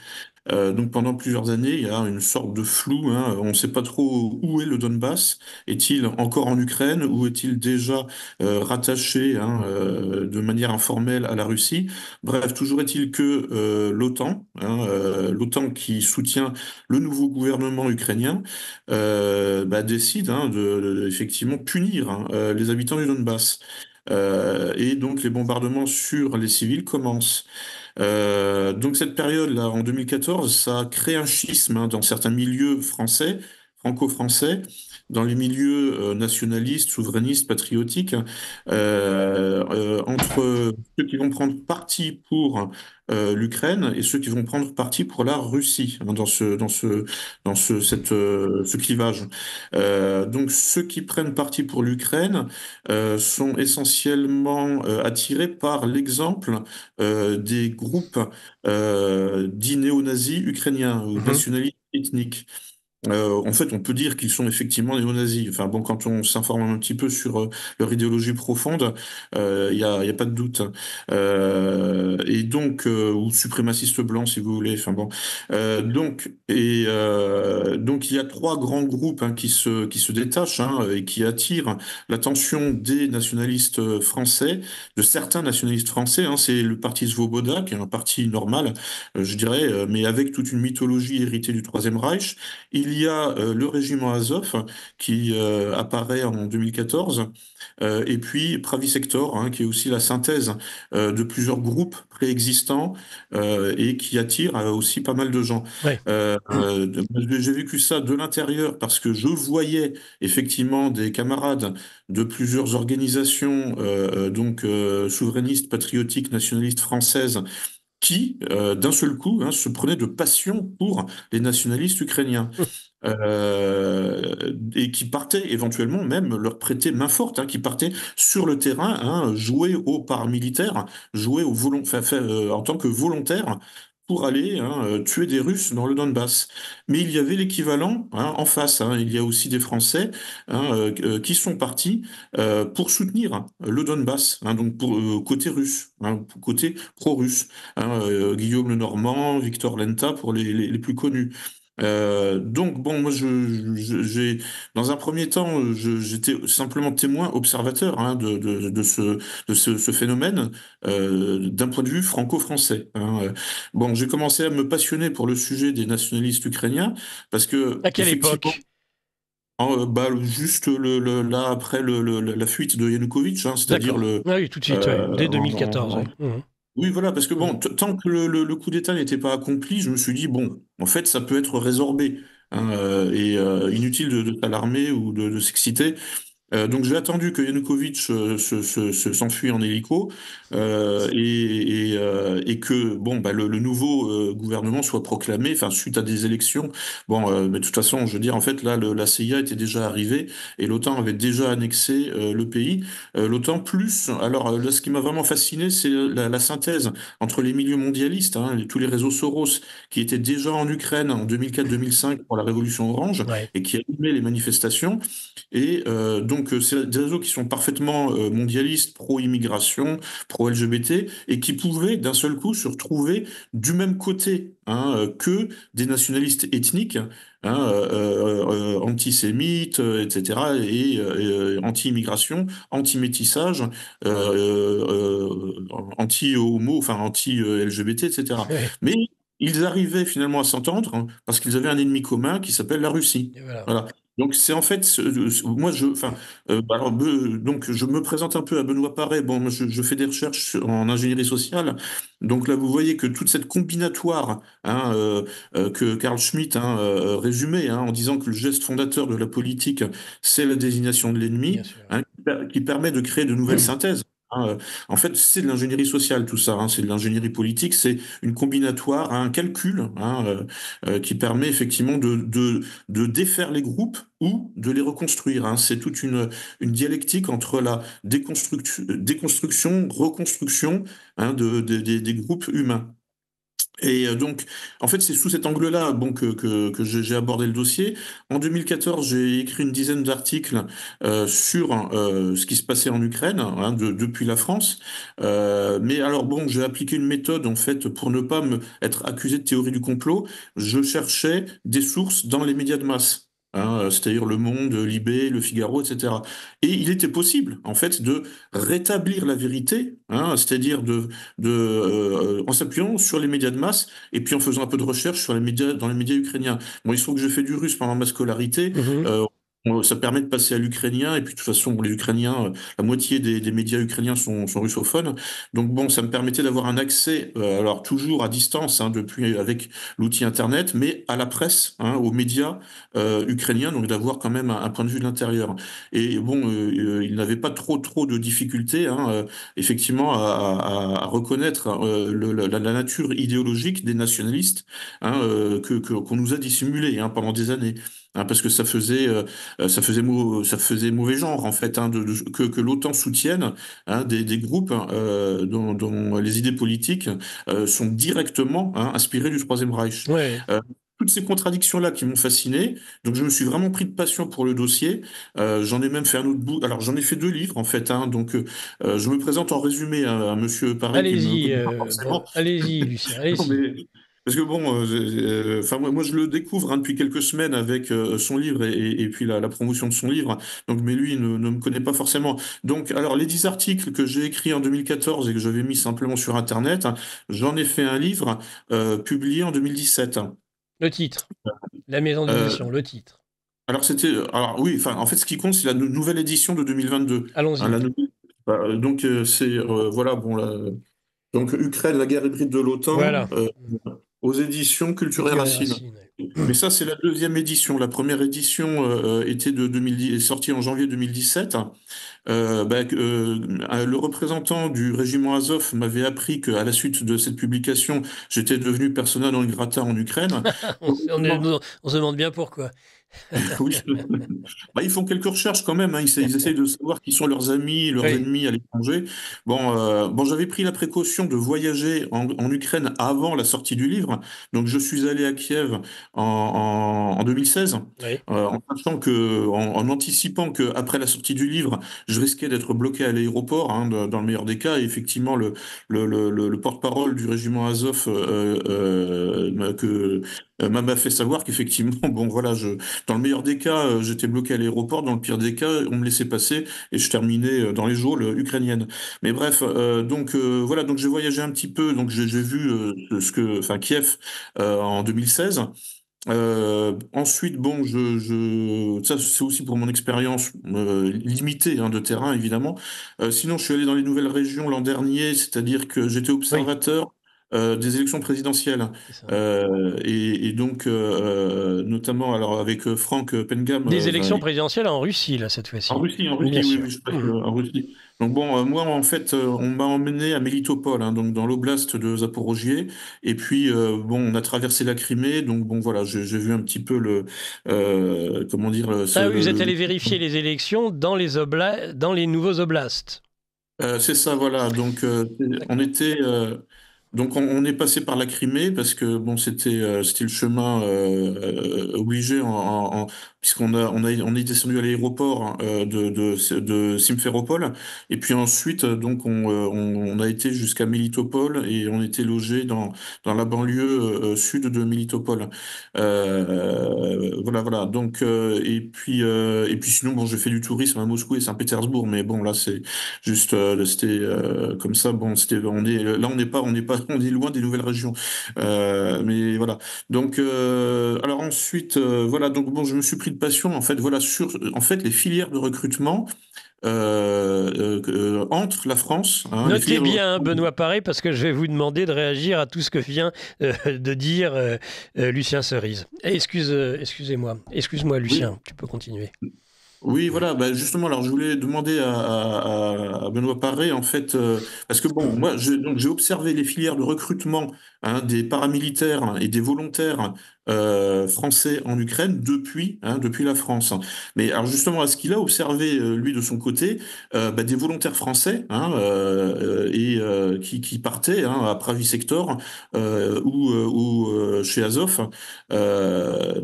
Donc pendant plusieurs années, il y a une sorte de flou. On ne sait pas trop où est le Donbass. Est-il encore en Ukraine ou est-il déjà rattaché de manière informelle à la Russie? Bref, toujours est-il que l'OTAN qui soutient le nouveau gouvernement ukrainien, décide effectivement punir les habitants du Donbass. Et donc les bombardements sur les civils commencent. Donc cette période-là, en 2014, ça a créé un schisme dans certains milieux français, franco-français, dans les milieux nationalistes, souverainistes, patriotiques, entre ceux qui vont prendre parti pour l'Ukraine et ceux qui vont prendre parti pour la Russie ce clivage. Donc ceux qui prennent parti pour l'Ukraine sont essentiellement attirés par l'exemple des groupes dits néo-nazis ukrainiens ou nationalistes ethniques. En fait, on peut dire qu'ils sont effectivement néo-nazis. Enfin bon, quand on s'informe un petit peu sur leur idéologie profonde, y a pas de doute. Et donc, ou suprémacistes blancs, si vous voulez. Enfin bon, donc il y a trois grands groupes qui se détachent et qui attirent l'attention des nationalistes français, de certains nationalistes français. C'est le parti Svoboda, qui est un parti normal, je dirais, mais avec toute une mythologie héritée du Troisième Reich. Il il y a le régiment Azov qui apparaît en 2014, et puis Pravi Sector, hein, qui est aussi la synthèse de plusieurs groupes préexistants et qui attire aussi pas mal de gens. Ouais. J'ai vécu ça de l'intérieur parce que je voyais effectivement des camarades de plusieurs organisations souverainistes, patriotiques, nationalistes françaises qui, d'un seul coup, hein, se prenaient de passion pour les nationalistes ukrainiens. Et qui partaient éventuellement même leur prêter main forte, hein, qui partaient sur le terrain, hein, jouer aux paramilitaires, jouer en tant que volontaires pour aller, hein, tuer des Russes dans le Donbass. Mais il y avait l'équivalent, hein, en face, hein. Il y a aussi des Français, hein, qui sont partis pour soutenir le Donbass, hein, donc pour côté russe, hein, côté pro-russe, hein, Guillaume Lenormand, Victor Lenta pour les plus connus. Donc bon, moi j'ai dans un premier temps, j'étais simplement témoin, observateur, hein, de ce phénomène d'un point de vue franco-français, hein. Bon, j'ai commencé à me passionner pour le sujet des nationalistes ukrainiens parce que À quelle effectivement, époque? juste là après la fuite de Yanukovych, hein, c'est-à-dire D'accord. Ah oui, tout de suite, ouais. Dès 2014. Ouais. oui, voilà, parce que bon, tant que le coup d'État n'était pas accompli, je me suis dit, bon, en fait, ça peut être résorbé, hein, inutile de s'alarmer ou de s'exciter. Donc j'ai attendu que Yanukovych s'enfuit en hélico et que bon bah le nouveau gouvernement soit proclamé, enfin suite à des élections. Bon, mais de toute façon, je veux dire en fait là la CIA était déjà arrivée et l'OTAN avait déjà annexé le pays. L'OTAN plus. Alors là, ce qui m'a vraiment fasciné, c'est la synthèse entre les milieux mondialistes, hein, tous les réseaux Soros qui étaient déjà en Ukraine en 2004-2005 pour la révolution orange Ouais. et qui animaient les manifestations. Et donc, c'est des réseaux qui sont parfaitement mondialistes, pro-immigration, pro-LGBT, et qui pouvaient d'un seul coup se retrouver du même côté, hein, que des nationalistes ethniques, hein, antisémites, etc., et anti-immigration, anti-métissage, anti-homo, enfin anti-LGBT, etc. Ouais. Mais ils arrivaient finalement à s'entendre, hein, parce qu'ils avaient un ennemi commun qui s'appelle la Russie. Et voilà. Voilà. Donc c'est en fait, moi donc je me présente un peu à Benoît Paret. Bon, moi, je fais des recherches en ingénierie sociale. Donc là, vous voyez que toute cette combinatoire, hein, que Carl Schmitt, hein, résumait, hein, en disant que le geste fondateur de la politique, c'est la désignation de Bien l'ennemi, sûr. hein, qui permet de créer de nouvelles synthèses. Hein. En fait, c'est de l'ingénierie sociale, tout ça, hein, c'est de l'ingénierie politique, c'est une combinatoire, un calcul, hein, qui permet effectivement de défaire les groupes ou de les reconstruire, hein. C'est toute une dialectique entre la déconstruction, reconstruction, hein, des groupes humains. Et donc, en fait, c'est sous cet angle-là bon, que j'ai abordé le dossier. En 2014, j'ai écrit une dizaine d'articles sur ce qui se passait en Ukraine, hein, depuis la France. Mais alors, bon, j'ai appliqué une méthode, en fait, pour ne pas être accusé de théorie du complot. Je cherchais des sources dans les médias de masse. Hein, c'est-à-dire Le Monde, Libé, Le Figaro, etc. Et il était possible, en fait, de rétablir la vérité, hein, c'est-à-dire en s'appuyant sur les médias de masse et puis en faisant un peu de recherche sur dans les médias ukrainiens. Bon, il se trouve que j'ai fait du russe pendant ma scolarité. Ça permet de passer à l'ukrainien, et puis de toute façon, les Ukrainiens, la moitié des médias ukrainiens sont russophones. Donc bon, ça me permettait d'avoir un accès, alors toujours à distance, hein, depuis avec l'outil Internet, mais à la presse, hein, aux médias ukrainiens, donc d'avoir quand même un point de vue de l'intérieur. Et bon, il n'avait pas trop de difficultés, hein, effectivement, à reconnaître la nature idéologique des nationalistes, hein, qu'on nous a dissimulé, hein, pendant des années. Hein, parce que ça faisait mauvais genre en fait, hein, que l'OTAN soutienne, hein, des groupes, hein, dont les idées politiques sont directement, hein, inspirées du Troisième Reich. Ouais. Toutes ces contradictions-là qui m'ont fasciné, donc je me suis vraiment pris de passion pour le dossier. J'en ai même fait un autre bout. Alors j'en ai fait 2 livres en fait, hein, donc je me présente en résumé à Monsieur Paré qui me Allez-y, connaît pas forcément. allez-y, Lucien, Non, allez-y. mais parce que bon, enfin moi je le découvre, hein, depuis quelques semaines avec son livre et puis la promotion de son livre. Donc, mais lui ne me connaît pas forcément. Donc, alors les 10 articles que j'ai écrits en 2014 et que j'avais mis simplement sur Internet, hein, j'en ai fait un livre publié en 2017. Le titre. La maison d'édition, le titre. Alors oui, enfin, en fait, ce qui compte, c'est la nouvelle édition de 2022. Allons-y. Donc, c'est, voilà, bon, donc Ukraine, la guerre hybride de l'OTAN, voilà. aux éditions Culture et Racines. Mais ça, c'est la deuxième édition. La première édition était est sortie en janvier 2017. Le représentant du régiment Azov m'avait appris qu'à la suite de cette publication, j'étais devenu persona non grata en Ukraine. on se demande bien pourquoi. Oui. Ils font quelques recherches quand même, hein. Ils essayent de savoir qui sont leurs amis, leurs ennemis à l'étranger. Bon, j'avais pris la précaution de voyager en Ukraine avant la sortie du livre. Donc, je suis allé à Kiev en 2016, en sachant en anticipant qu'après la sortie du livre, je risquais d'être bloqué à l'aéroport, hein, dans le meilleur des cas. Et effectivement, le porte-parole du régiment Azov m'a fait savoir qu'effectivement, bon, voilà, dans le meilleur des cas, j'étais bloqué à l'aéroport. Dans le pire des cas, on me laissait passer et je terminais dans les geôles ukrainiennes. Mais bref, voilà, donc j'ai voyagé un petit peu. Donc j'ai vu Kiev en 2016. Ensuite, bon, ça c'est aussi pour mon expérience limitée, hein, de terrain évidemment. Sinon, je suis allé dans les nouvelles régions l'an dernier, c'est-à-dire que j'étais observateur. Des élections présidentielles et donc notamment alors avec Frank Pengam. Des élections présidentielles en Russie là cette fois-ci. En Russie, oui, je passe en Russie. Donc bon, moi en fait, on m'a emmené à Mélitopol, hein, donc dans l'oblast de Zaporojié, et puis bon, on a traversé la Crimée, donc bon voilà, j'ai vu un petit peu comment dire. Vous êtes allé vérifier les élections dans les nouveaux oblasts. C'est ça, voilà. Donc on était. Donc on est passé par la Crimée parce que bon c'était le chemin obligé puisqu'on on est descendu à l'aéroport de Simferopol et puis ensuite donc on a été jusqu'à Mélitopol et on était logé dans la banlieue sud de Mélitopol. Voilà. Donc et puis sinon bon j'ai fait du tourisme à Moscou et Saint-Pétersbourg, mais bon là c'est juste c'était comme ça. Bon on est loin des nouvelles régions, mais voilà. Donc, alors ensuite, voilà. Donc bon, je me suis pris de passion en fait. Voilà sur en fait les filières de recrutement entre la France. Hein, notez bien, Benoît Paré, parce que je vais vous demander de réagir à tout ce que vient de dire Lucien Cerise. Excusez-moi, Lucien, tu peux continuer. Oui, voilà, justement, alors je voulais demander à Benoît Paré, en fait, parce que bon, moi, j'ai observé les filières de recrutement, hein, des paramilitaires et des volontaires français en Ukraine depuis la France. Mais alors justement, est-ce qu'il a observé, lui, de son côté, des volontaires français, hein, qui partaient, hein, à Pravi Sector ou chez Azov,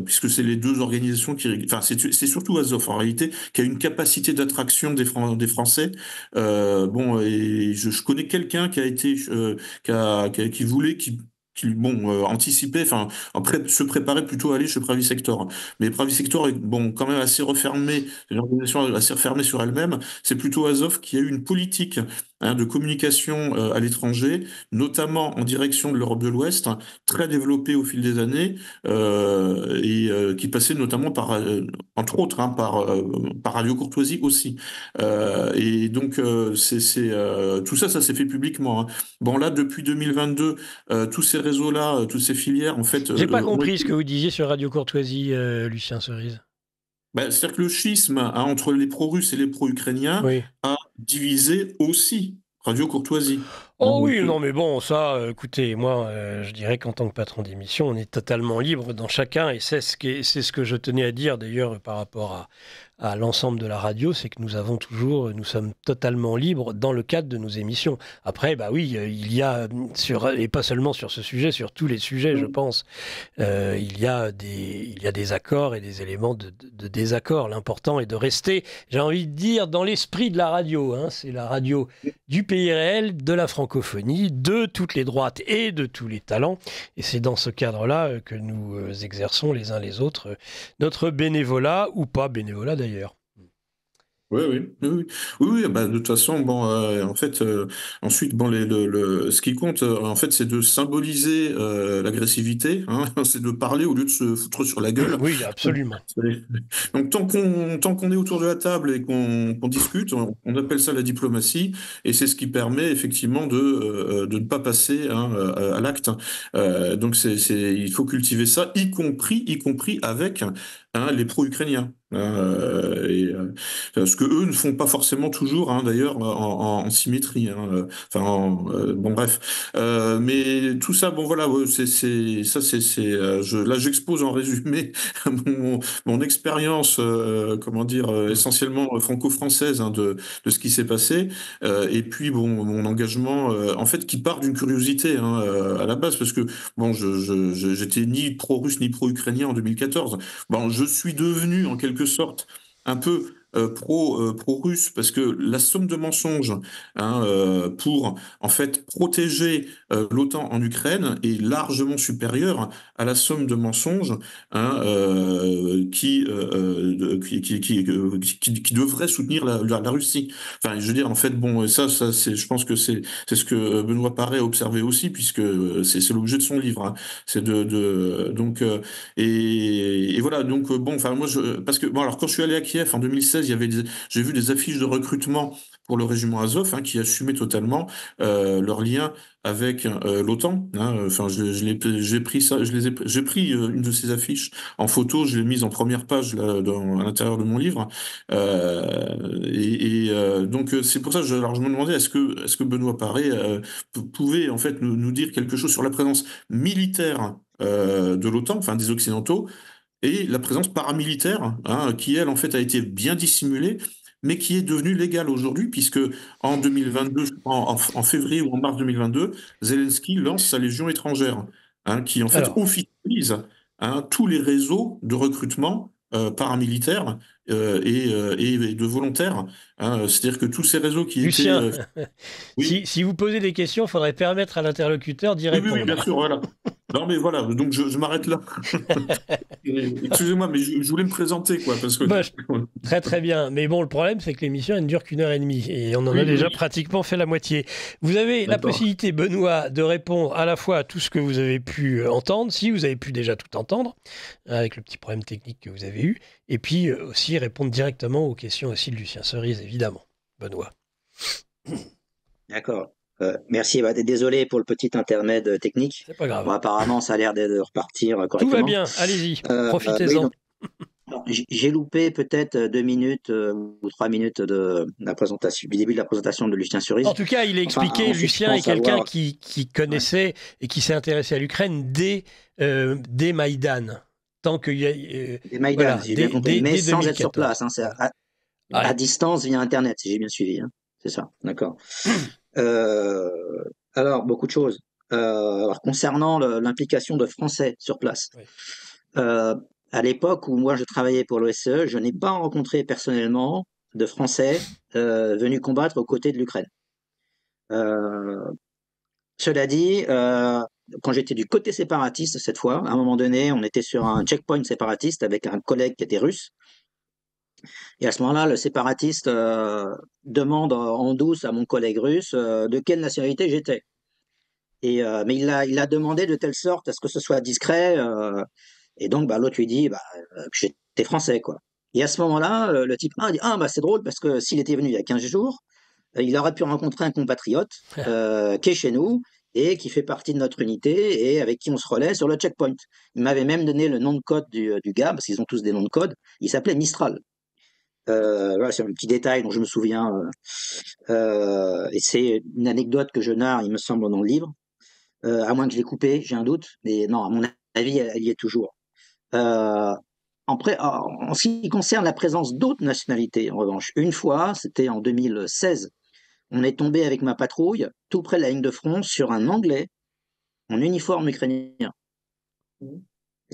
puisque c'est les deux organisations enfin, c'est surtout Azov en réalité, qui a une capacité d'attraction des Français. Et je connais quelqu'un qui a été, qui voulait, anticiper, enfin, après se préparer plutôt à aller chez Pravi Sector. Mais Pravi Sector est quand même assez refermé, une organisation assez refermée sur elle-même. C'est plutôt Azov qui a eu une politique, hein, de communication à l'étranger, notamment en direction de l'Europe de l'Ouest, hein, très développée au fil des années, qui passait notamment par, entre autres, hein, par Radio Courtoisie aussi. Et donc, tout ça s'est fait publiquement, hein. Bon, là, depuis 2022, tous ces réseaux-là, toutes ces filières, en fait... J'ai pas compris ce que vous disiez sur Radio Courtoisie, Lucien Cerise. C'est-à-dire que le schisme, hein, entre les pro-russes et les pro-ukrainiens a divisé aussi Radio Courtoisie. Oh oui, non mais bon, ça, écoutez, moi, je dirais qu'en tant que patron d'émission, on est totalement libre dans chacun, et c'est ce que je tenais à dire d'ailleurs par rapport à l'ensemble de la radio, c'est que nous sommes totalement libres dans le cadre de nos émissions. Après, oui, il y a, et pas seulement sur ce sujet, sur tous les sujets, je pense, il y a des accords et des éléments de désaccord. L'important est de rester, j'ai envie de dire, dans l'esprit de la radio, hein. C'est la radio du pays réel, de la francophonie, de toutes les droites et de tous les talents. Et c'est dans ce cadre-là que nous exerçons les uns les autres notre bénévolat, ou pas bénévolat d'ailleurs. Oui, oui, oui, oui, oui, oui, bah, de toute façon, bon, en fait, ensuite, bon, ce qui compte, en fait, c'est de symboliser l'agressivité, hein, c'est de parler au lieu de se foutre sur la gueule. Oui, absolument. Donc, tant qu'on est autour de la table et qu'on discute, on appelle ça la diplomatie, et c'est ce qui permet effectivement de ne pas passer, hein, à l'acte. Donc, il faut cultiver ça, y compris avec, hein, les pro-ukrainiens. Ce que eux ne font pas forcément toujours, hein, d'ailleurs, en symétrie. Hein, bon, bref. Mais tout ça, bon, voilà, ouais, là, j'expose en résumé mon expérience, comment dire, essentiellement franco-française, hein, de ce qui s'est passé, et puis bon, mon engagement, en fait, qui part d'une curiosité, hein, à la base, parce que bon, j'étais ni pro-russe ni pro-ukrainien en 2014. Bon, je suis devenu en quelque sorte un peu pro-russe, parce que la somme de mensonges, hein, pour en fait protéger l'OTAN en Ukraine est largement supérieure à la somme de mensonges, hein, qui devrait soutenir la Russie. Enfin, je veux dire, en fait, bon, ça, je pense que c'est ce que Benoît Paré a observé aussi, puisque c'est l'objet de son livre. Hein. C'est donc et voilà. Donc bon, enfin moi, parce que bon, alors quand je suis allé à Kiev en 2016, j'ai vu des affiches de recrutement pour le régiment Azov, hein, qui assumaient totalement leur lien avec l'OTAN. Hein. Enfin, j'ai pris ça, j'ai pris une de ces affiches en photo, je l'ai mise en première page là, à l'intérieur de mon livre. Donc c'est pour ça, alors je me demandais est-ce que Benoît Paré pouvait en fait nous dire quelque chose sur la présence militaire de l'OTAN, enfin des Occidentaux, et la présence paramilitaire, hein, qui elle en fait a été bien dissimulée, mais qui est devenue légale aujourd'hui, puisque en 2022, en février ou en mars 2022, Zelensky lance sa légion étrangère, hein, qui en fait Alors, officialise, hein, tous les réseaux de recrutement paramilitaires et de volontaires. Hein. C'est-à-dire que tous ces réseaux qui étaient... Lucien, oui. si vous posez des questions, il faudrait permettre à l'interlocuteur d'y Oui, oui, oui, bien répondre. sûr, voilà. Non, mais voilà, donc je m'arrête là. Excusez-moi, mais je voulais me présenter, quoi, parce que... Bah, très très bien. Mais bon, le problème, c'est que l'émission, elle ne dure qu'1 heure et demie. Et on en Oui, a oui, déjà oui. pratiquement fait la moitié. Vous avez la D'accord. possibilité, Benoît, de répondre à la fois à tout ce que vous avez pu entendre, si vous avez pu déjà tout entendre, avec le petit problème technique que vous avez eu, et puis aussi répondre directement aux questions aussi de Lucien Cerise, évidemment. Benoît. D'accord. Merci. Bah, désolé pour le petit intermède technique. C'est pas Bon, grave. apparemment, ça a l'air de repartir Tout va correctement. bien, allez-y, Oui, profitez-en. donc, alors, j'ai loupé peut-être 2 minutes ou 3 minutes de la présentation, du début de la présentation de Lucien En Cerise. tout cas, il a Enfin, expliqué, ensuite, je Lucien est pense quelqu'un avoir. qui Ouais. connaissait et qui s'est intéressé à l'Ukraine dès Maïdan. Tant qu'il y a, Des Maïdan, voilà, si j'ai bien compris, mais dès sans être sur 2014. place. Hein, c'est Voilà. à Ouais. distance via Internet, si j'ai bien suivi. Hein. C'est ça. D'accord. Euh, alors, beaucoup de choses. Alors, concernant l'implication de Français sur place. Ouais. Euh, à l'époque où moi je travaillais pour l'OSCE, je n'ai pas rencontré personnellement de Français venus combattre aux côtés de l'Ukraine. Euh, Cela dit, quand j'étais du côté séparatiste cette fois, à un moment donné, on était sur un checkpoint séparatiste avec un collègue qui était russe. Et à ce moment-là, le séparatiste demande en douce à mon collègue russe de quelle nationalité j'étais. Mais il a demandé de telle sorte à ce que ce soit discret. Et donc, bah, l'autre lui dit que j'étais français, quoi. Et à ce moment-là, le type 1 dit bah, c'est drôle parce que s'il était venu il y a 15 jours, il aurait pu rencontrer un compatriote qui est chez nous et qui fait partie de notre unité et avec qui on se relaie sur le checkpoint. Il m'avait même donné le nom de code du gars, parce qu'ils ont tous des noms de code. Il s'appelait Mistral. Voilà, c'est un petit détail dont je me souviens. Et c'est une anecdote que je narre, il me semble, dans le livre. À moins que je l'ai coupé, j'ai un doute. Mais non, à mon avis, elle y est toujours. Euh, en ce qui concerne la présence d'autres nationalités, en revanche, une fois, c'était en 2016, on est tombé avec ma patrouille tout près de la ligne de front sur un Anglais en uniforme ukrainien. Et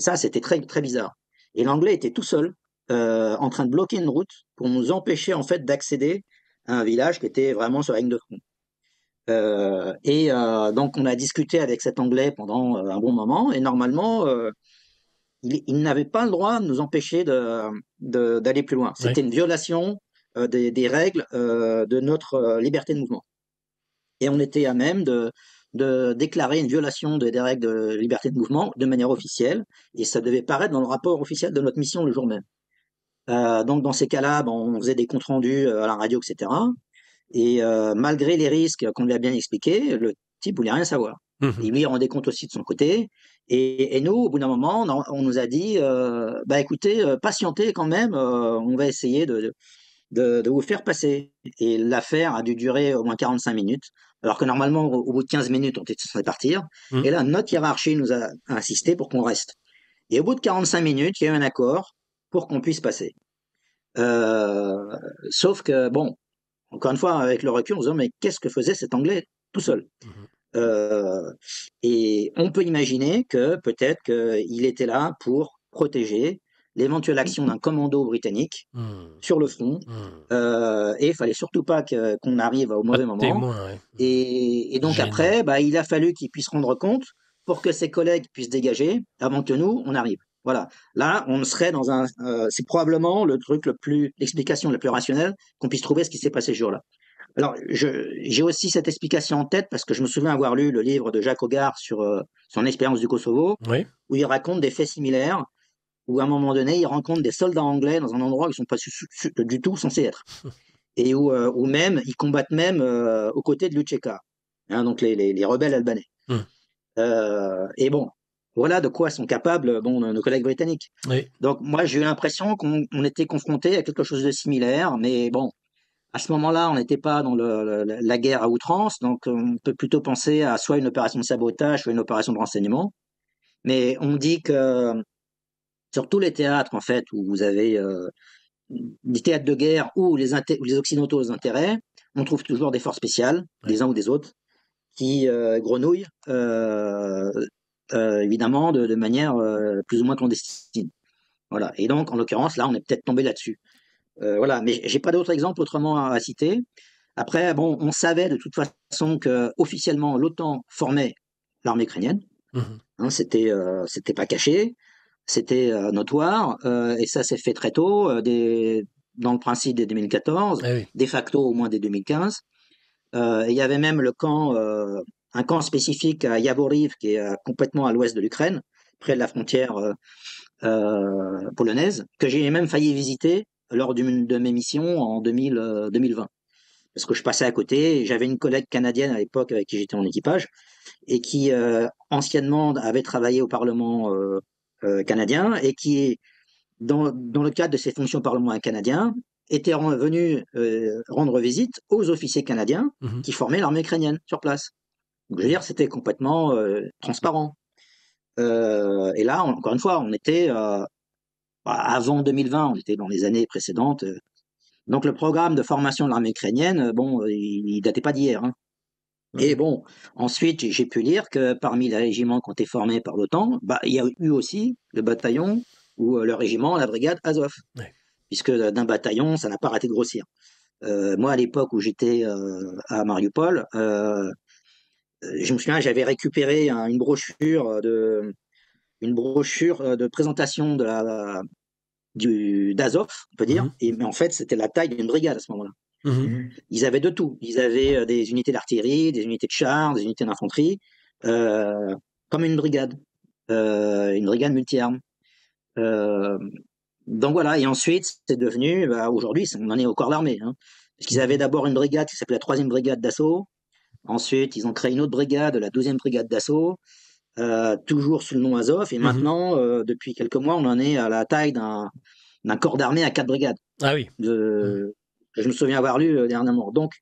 ça, c'était très, très bizarre. Et l'Anglais était tout seul, en train de bloquer une route pour nous empêcher en fait d'accéder à un village qui était vraiment sur la ligne de front. Donc on a discuté avec cet Anglais pendant un bon moment et normalement il n'avait pas le droit de nous empêcher d'aller plus loin. Ouais. C'était une violation des règles de notre liberté de mouvement. Et on était à même de déclarer une violation des règles de liberté de mouvement de manière officielle, et ça devait paraître dans le rapport officiel de notre mission le jour même. Donc dans ces cas-là, on faisait des comptes rendus à la radio, etc. Et malgré les risques qu'on lui a bien expliqués, le type voulait rien savoir. Il lui rendait compte aussi de son côté. Et nous, au bout d'un moment, on nous a dit, écoutez, patientez quand même, on va essayer de vous faire passer. Et l'affaire a dû durer au moins 45 minutes, alors que normalement, au bout de 15 minutes, on était censé partir. Et là, notre hiérarchie nous a insisté pour qu'on reste. Et au bout de 45 minutes, il y a eu un accord pour qu'on puisse passer. Sauf que, bon, encore une fois, avec le recul, on se dit, mais qu'est-ce que faisait cet Anglais tout seul? Et on peut imaginer que peut-être qu'il était là pour protéger l'éventuelle action d'un commando britannique sur le front, et il fallait surtout pas qu'on arrive au mauvais moment. Témoin, ouais. Et donc Gênant. après, il a fallu qu'il puisse rendre compte pour que ses collègues puissent dégager avant que nous, on arrive. Voilà. Là, on serait dans c'est probablement l'explication la plus rationnelle qu'on puisse trouver ce qui s'est passé ce jour-là. Alors, j'ai aussi cette explication en tête parce que je me souviens avoir lu le livre de Jacques Hogarth sur son expérience du Kosovo, où il raconte des faits similaires, où à un moment donné, il rencontre des soldats anglais dans un endroit où ils ne sont pas du tout censés être, et où même, ils combattent même aux côtés de l'UÇK, donc les rebelles albanais. Et bon, voilà de quoi sont capables nos collègues britanniques. Donc moi, j'ai eu l'impression qu'on était confronté à quelque chose de similaire, mais bon, à ce moment-là, on n'était pas dans la guerre à outrance, donc on peut plutôt penser à soit une opération de sabotage, soit une opération de renseignement. Mais on dit que sur tous les théâtres, en fait, où vous avez des théâtres de guerre où les Occidentaux ont des intérêts, on trouve toujours des forces spéciales, des uns ou des autres, qui grenouillent, évidemment, de manière plus ou moins clandestine. Voilà. Et donc, en l'occurrence, là, on est peut-être tombé là-dessus. Voilà, mais j'ai pas d'autres exemples autrement à citer. Après, bon, on savait de toute façon que officiellement l'OTAN formait l'armée ukrainienne. C'était pas caché, c'était notoire, et ça s'est fait très tôt, dans le principe dès 2014, de facto au moins dès 2015. Il y avait même un camp spécifique à Yavoriv, qui est complètement à l'ouest de l'Ukraine, près de la frontière polonaise, que j'ai même failli visiter lors de mes missions en 2020. Parce que je passais à côté, et j'avais une collègue canadienne à l'époque avec qui j'étais en équipage, et qui anciennement avait travaillé au Parlement canadien, et qui, dans le cadre de ses fonctions au Parlement canadien, était venu rendre visite aux officiers canadiens qui formaient l'armée ukrainienne sur place. Donc, je veux dire, c'était complètement transparent. Et là, encore une fois, on était avant 2020, on était dans les années précédentes. Donc le programme de formation de l'armée ukrainienne, il datait pas d'hier. Et bon, ensuite, j'ai pu lire que parmi les régiments qui ont été formés par l'OTAN, il y a eu aussi le bataillon ou le régiment, la brigade Azov. Puisque d'un bataillon, ça n'a pas raté de grossir. Moi, à l'époque où j'étais à Mariupol, je me souviens, j'avais récupéré une brochure de présentation d'Azov, on peut dire, mais en fait, c'était la taille d'une brigade à ce moment-là. Ils avaient de tout. Ils avaient des unités d'artillerie, des unités de chars, des unités d'infanterie, comme une brigade multi-armes. Donc voilà, et ensuite, c'est devenu, aujourd'hui, on en est au corps d'armée. Parce qu'ils avaient d'abord une brigade qui s'appelait la 3e brigade d'assaut. Ensuite, ils ont créé une autre brigade, la 12e brigade d'assaut, toujours sous le nom Azov. Et maintenant, depuis quelques mois, on en est à la taille d'un corps d'armée à 4 brigades. Ah oui. Je me souviens avoir lu dernièrement. Donc,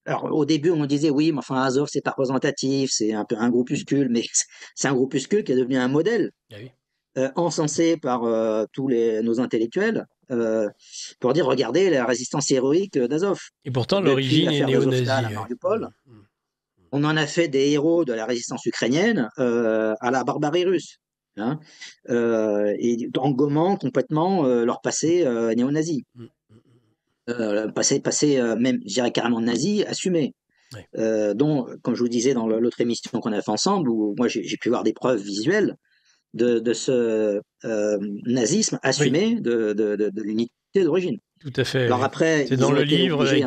alors, au début, on me disait, oui, mais enfin, Azov, c'est pas représentatif, c'est un peu un groupuscule, mais c'est un groupuscule qui est devenu un modèle. Ah oui. Encensé par tous nos intellectuels, pour dire, regardez la résistance héroïque d'Azov. Et pourtant, l'origine est néo-nazie. On en a fait des héros de la résistance ukrainienne à la barbarie russe, et en gommant complètement leur passé néo-nazi. Passé même, je dirais carrément nazi, assumé. Dont, comme je vous disais dans l'autre émission qu'on a fait ensemble, où moi j'ai pu voir des preuves visuelles de ce nazisme assumé de l'unité d'origine. Tout à fait. Alors après, c'est dans le livre, avec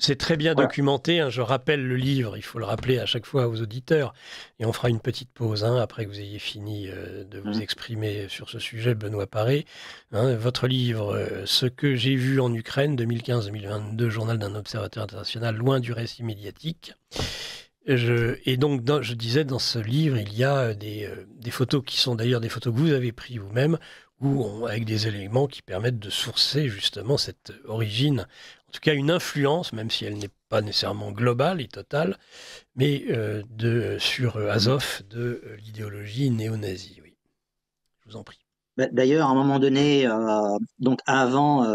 c'est très bien Voilà. documenté. Hein, je rappelle le livre, il faut le rappeler à chaque fois aux auditeurs. Et on fera une petite pause après que vous ayez fini de vous exprimer sur ce sujet, Benoît Paré. Votre livre, Ce que j'ai vu en Ukraine, 2015-2022, journal d'un observateur international, loin du récit médiatique. Et donc, je disais, dans ce livre, il y a des photos qui sont d'ailleurs des photos que vous avez prises vous-même, avec des éléments qui permettent de sourcer justement cette origine, en tout cas une influence, même si elle n'est pas nécessairement globale et totale, mais sur Azov de l'idéologie néo-nazie. Oui, je vous en prie. D'ailleurs, à un moment donné, donc avant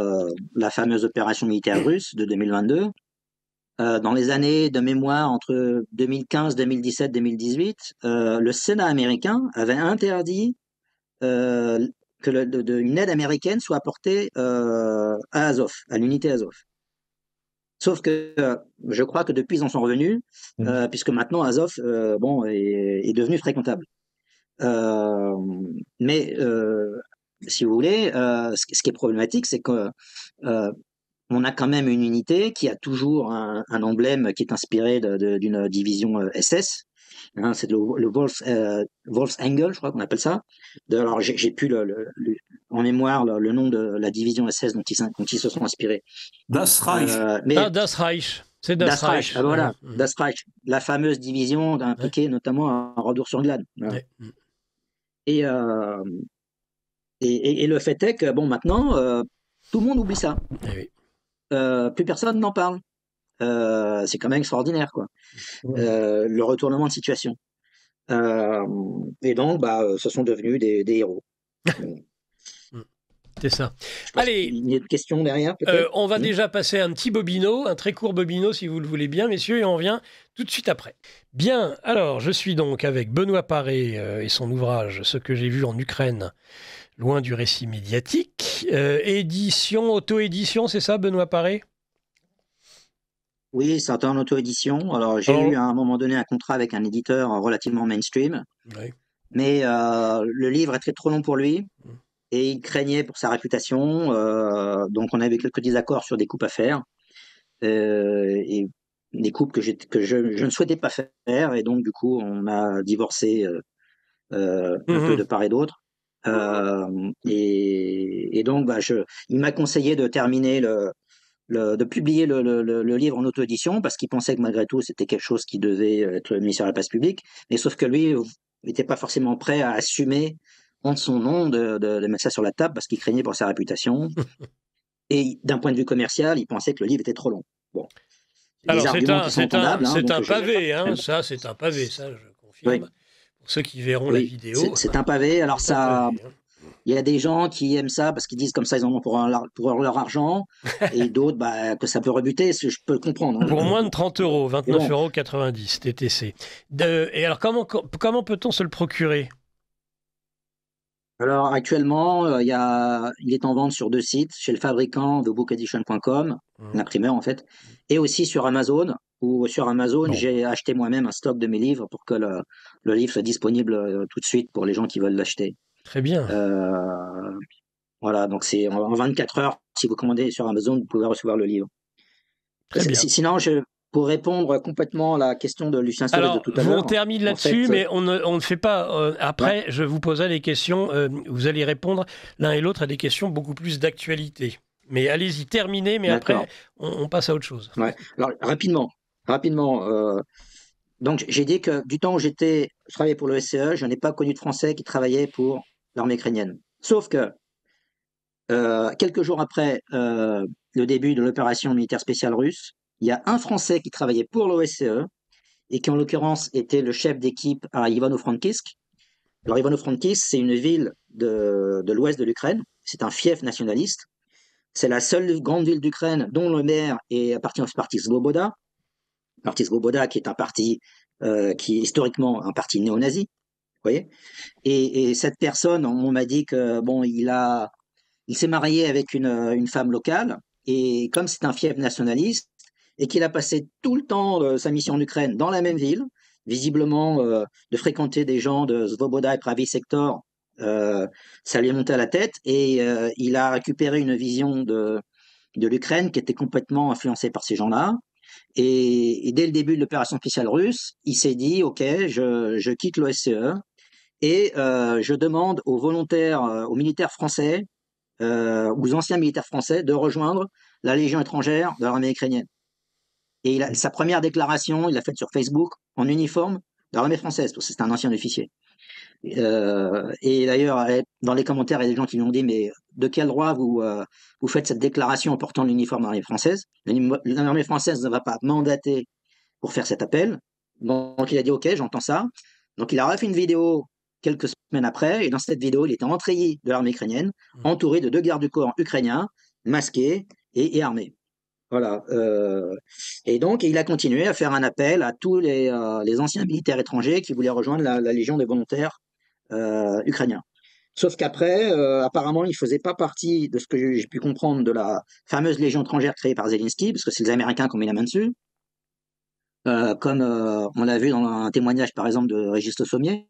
la fameuse opération militaire russe de 2022, dans les années de mémoire entre 2015, 2017, 2018, le Sénat américain avait interdit que une aide américaine soit apportée à Azov, à l'unité Azov. Sauf que je crois que depuis ils en sont revenus, puisque maintenant Azov est devenu fréquentable. Mais si vous voulez, ce qui est problématique, c'est que on a quand même une unité qui a toujours un emblème qui est inspiré d'une division SS. Hein, c'est le Wolfsangel, je crois qu'on appelle ça. Alors, j'ai plus en mémoire le nom de la division SS dont ils se sont inspirés. Das Reich. Das Reich. C'est Das Reich. Ah, voilà, Das Reich. La fameuse division impliquée notamment à Rodour-sur-Glane. Voilà. Et le fait est que, maintenant, tout le monde oublie ça. Oui. Plus personne n'en parle. C'est quand même extraordinaire, quoi. Le retournement de situation. Et donc, ce sont devenus des héros. C'est ça. Allez, il y a une question derrière. On va déjà passer un petit bobino, un très court bobino, si vous le voulez bien, messieurs, et on revient tout de suite après. Bien, alors, je suis donc avec Benoît Paré et son ouvrage « Ce que j'ai vu en Ukraine ». Loin du récit médiatique. Édition, auto-édition, c'est ça, Benoît Paré? Oui, c'est en auto-édition. Alors, j'ai eu à un moment donné un contrat avec un éditeur relativement mainstream. Oui. Mais le livre était trop long pour lui. Et il craignait pour sa réputation. Donc, on avait quelques désaccords sur des coupes à faire. Et des coupes que je ne souhaitais pas faire. Et donc, du coup, on a divorcé un peu de part et d'autre. Et donc, il m'a conseillé de terminer de publier le livre en auto-édition parce qu'il pensait que malgré tout, c'était quelque chose qui devait être mis sur la place publique. Mais sauf que lui n'était pas forcément prêt à assumer en son nom de mettre ça sur la table parce qu'il craignait pour sa réputation. Et d'un point de vue commercial, il pensait que le livre était trop long. Bon. Alors, c'est un pavé, ça, c'est un pavé, ça, je confirme. Oui. Pour ceux qui verront la vidéo. C'est un pavé. Alors, ça. Il y a des gens qui aiment ça parce qu'ils disent comme ça ils en ont pour leur argent et d'autres que ça peut rebuter, je peux le comprendre. Pour moins de 30 €, 29,90 € TTC. Et alors comment peut-on se le procurer? Alors actuellement, il est en vente sur 2 sites, chez le fabricant thebookedition.com, l'imprimeur en fait, et aussi sur Amazon. Ou sur Amazon, j'ai acheté moi-même un stock de mes livres pour que le livre soit disponible tout de suite pour les gens qui veulent l'acheter. Très bien. Voilà, donc c'est en 24 heures, si vous commandez sur Amazon, vous pouvez recevoir le livre. Très bien. Sinon, pour répondre complètement à la question de Lucien Solès de tout à l'heure. On termine là-dessus, mais on ne fait pas... après, je vous poserai des questions, vous allez répondre l'un et l'autre à des questions beaucoup plus d'actualité. Mais allez-y, terminez, mais après, on passe à autre chose. Ouais. Alors, rapidement. Donc, j'ai dit que du temps où je travaillais pour le SCE, je n'ai pas connu de Français qui travaillait pour l'armée ukrainienne. Sauf que, quelques jours après le début de l'opération militaire spéciale russe, il y a un Français qui travaillait pour l'OSCE et qui, en l'occurrence, était le chef d'équipe à Ivano-Frankivsk. Alors, Ivano-Frankivsk, c'est une ville de l'ouest de l'Ukraine. C'est un fief nationaliste. C'est la seule grande ville d'Ukraine dont le maire appartient au parti Svoboda. Le parti Svoboda, qui est un parti qui est historiquement un parti néo-nazi. Vous voyez ? Et cette personne, on m'a dit que il s'est marié avec une femme locale. Et comme c'est un fief nationaliste, et qu'il a passé tout le temps de sa mission en Ukraine dans la même ville, visiblement de fréquenter des gens de Svoboda et Pravi Sector, ça lui est monté à la tête et il a récupéré une vision de l'Ukraine qui était complètement influencé par ces gens-là. Et dès le début de l'opération spéciale russe, il s'est dit, OK, je quitte l'OSCE et je demande aux volontaires, aux militaires français, aux anciens militaires français de rejoindre la Légion étrangère de l'armée ukrainienne. Et sa première déclaration, il l'a faite sur Facebook, en uniforme de l'armée française, parce que c'est un ancien officier. Et d'ailleurs, dans les commentaires, il y a des gens qui lui ont dit, mais de quel droit vous faites cette déclaration en portant l'uniforme de l'armée française? L'armée française ne va pas mandater pour faire cet appel. Donc il a dit, OK, j'entends ça. Donc il a refait une vidéo quelques semaines après, et dans cette vidéo, il était en treillis de l'armée ukrainienne, entouré de 2 gardes du corps ukrainiens, masqués et armés. Voilà. Et donc, il a continué à faire un appel à tous les anciens militaires étrangers qui voulaient rejoindre la Légion des volontaires ukrainiens. Sauf qu'après, apparemment, il ne faisait pas partie de ce que j'ai pu comprendre de la fameuse Légion étrangère créée par Zelensky, parce que c'est les Américains qui ont mis la main dessus. Comme on l'a vu dans un témoignage, par exemple, de Régis Le Sommier.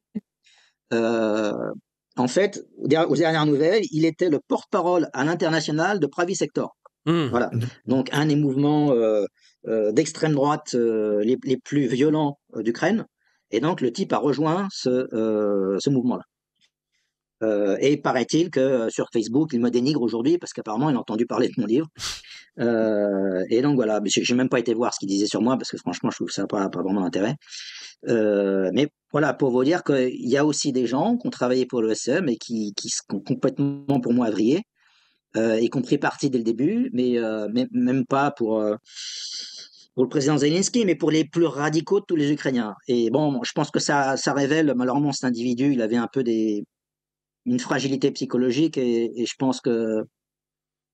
En fait, aux dernières nouvelles, il était le porte-parole à l'international de Pravi Sector. Voilà. Donc, un des mouvements d'extrême droite les plus violents d'Ukraine. Et donc, le type a rejoint ce mouvement-là. Et paraît-il que sur Facebook, il me dénigre aujourd'hui parce qu'apparemment, il a entendu parler de mon livre. Et donc, voilà. J'ai même pas été voir ce qu'il disait sur moi parce que franchement, je trouve que ça n'a pas vraiment d'intérêt. Mais voilà, pour vous dire qu'il y a aussi des gens qui ont travaillé pour l'OSCE, mais qui sont complètement, pour moi, vrillés. Y compris parti dès le début, mais même pas pour le président Zelensky, mais pour les plus radicaux de tous les Ukrainiens. Et bon, je pense que ça révèle, malheureusement, cet individu, il avait un peu une fragilité psychologique, et je pense que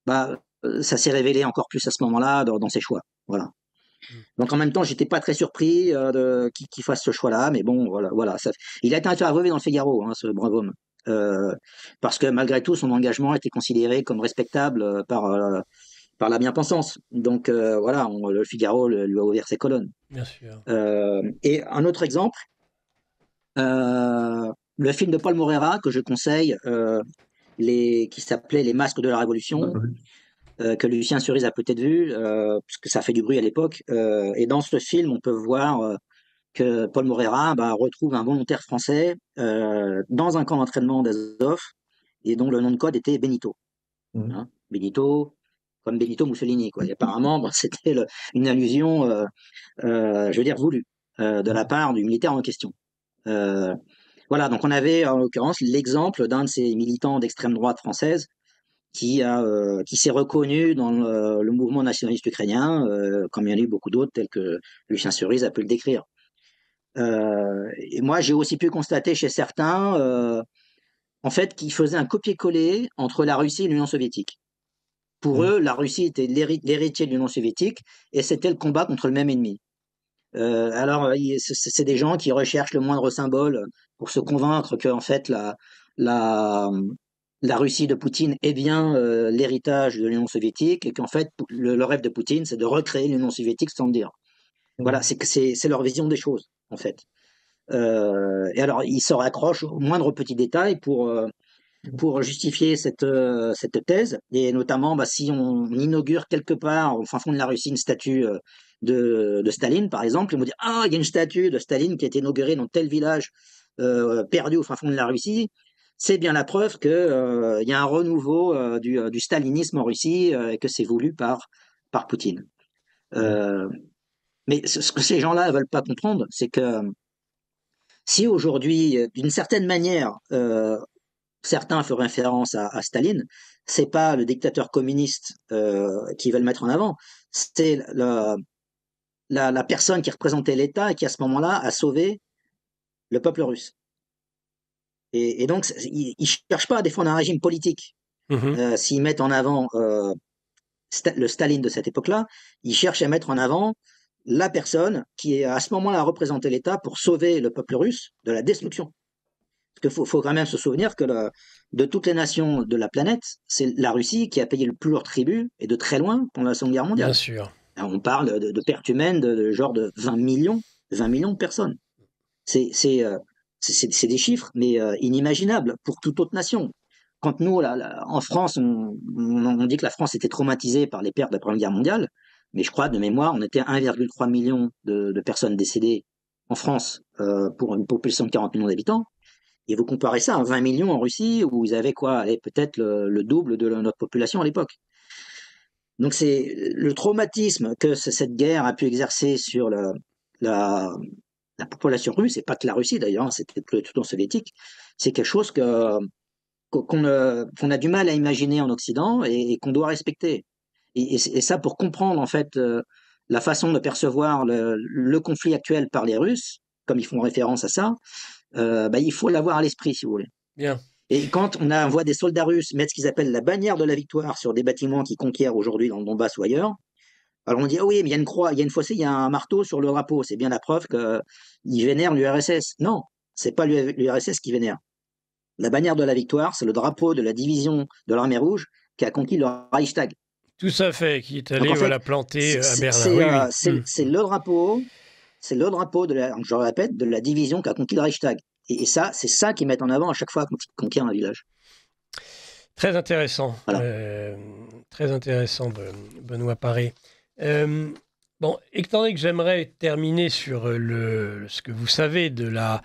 ça s'est révélé encore plus à ce moment-là dans ses choix. Voilà. Donc en même temps, j'étais pas très surpris qu'il fasse ce choix-là, mais bon, voilà. Il a été interviewé dans le Figaro, hein, ce brave homme. Parce que malgré tout, son engagement était considéré comme respectable par la bien-pensance. Donc voilà, le Figaro lui a ouvert ses colonnes. Bien sûr. Et un autre exemple, le film de Paul Moreira que je conseille, qui s'appelait Les Masques de la Révolution, que Lucien Cerise a peut-être vu, parce que ça fait du bruit à l'époque. Et dans ce film, on peut voir que Paul Moreira retrouve un volontaire français dans un camp d'entraînement d'Azov, et dont le nom de code était Benito. Hein, Benito, comme Benito Mussolini, quoi. Et apparemment, c'était une allusion, je veux dire, voulue, de la part du militaire en question. Voilà, donc on avait en l'occurrence l'exemple d'un de ces militants d'extrême droite française qui s'est reconnu dans le mouvement nationaliste ukrainien, comme il y en a eu beaucoup d'autres, tels que Lucien Cerise a pu le décrire. Et moi, j'ai aussi pu constater chez certains, en fait, qu'ils faisaient un copier-coller entre la Russie et l'Union soviétique. Pour eux, la Russie était l'héritier de l'Union soviétique, et c'était le combat contre le même ennemi. Alors, c'est des gens qui recherchent le moindre symbole pour se convaincre que, en fait, la Russie de Poutine est bien l'héritage de l'Union soviétique, et qu'en fait, le rêve de Poutine, c'est de recréer l'Union soviétique sans le dire. Voilà, c'est leur vision des choses, en fait. Et alors, ils se raccrochent au moindre petit détail pour justifier cette thèse, et notamment si on inaugure quelque part au fin fond de la Russie une statue de Staline, par exemple, ils vont dire « Ah, il y a une statue de Staline qui a été inaugurée dans tel village perdu au fin fond de la Russie », c'est bien la preuve qu'il y a un renouveau du stalinisme en Russie, et que c'est voulu par Poutine. Mais ce que ces gens-là ne veulent pas comprendre, c'est que si aujourd'hui, d'une certaine manière, certains font référence à Staline, c'est pas le dictateur communiste qu'ils veulent mettre en avant, c'est la personne qui représentait l'État et qui, à ce moment-là, a sauvé le peuple russe. Et donc, ils ne cherchent pas à défendre un régime politique. S'ils mettent en avant le Staline de cette époque-là, ils cherchent à mettre en avant la personne qui, à ce moment-là, a représenté l'État pour sauver le peuple russe de la destruction. Parce qu'il faut quand même se souvenir que de toutes les nations de la planète, c'est la Russie qui a payé le plus lourd tribut, et de très loin, pendant la Seconde Guerre mondiale. Bien sûr. Alors, on parle de pertes humaines de genre de 20 millions de personnes. C'est des chiffres, mais inimaginables pour toute autre nation. quand nous, en France, on dit que la France était traumatisée par les pertes de la Première Guerre mondiale, mais je crois, de mémoire, on était 1,3 million de personnes décédées en France pour une population de 40 millions d'habitants. Et vous comparez ça à 20 millions en Russie, où ils avaient quoi, allez, peut-être le double de notre population à l'époque. Donc c'est le traumatisme que cette guerre a pu exercer sur la population russe, et pas que la Russie d'ailleurs, c'était tout le temps soviétique, c'est quelque chose qu'on a du mal à imaginer en Occident et qu'on doit respecter. Et ça, pour comprendre en fait la façon de percevoir le conflit actuel par les Russes, comme ils font référence à ça, il faut l'avoir à l'esprit, si vous voulez. Bien. Et quand on voit des soldats russes mettre ce qu'ils appellent la bannière de la victoire sur des bâtiments qu'ils conquièrent aujourd'hui dans le Donbass ou ailleurs, alors on dit, ah oui, mais il y a une croix, il y a une fossée, il y a un marteau sur le drapeau, c'est bien la preuve qu'ils vénèrent l'URSS. Non, c'est pas l'URSS qui vénère. La bannière de la victoire, c'est le drapeau de la division de l'armée rouge qui a conquis le Reichstag. Tout à fait, qui est allé planter à Berlin. C'est le drapeau, je répète, de la division qui a conquis le Reichstag. Et ça, c'est ça qu'ils mettent en avant à chaque fois qu'on conquiert un village. Très intéressant. Voilà. Très intéressant, Benoît Paré. Étant donné que j'aimerais terminer sur ce que vous savez de la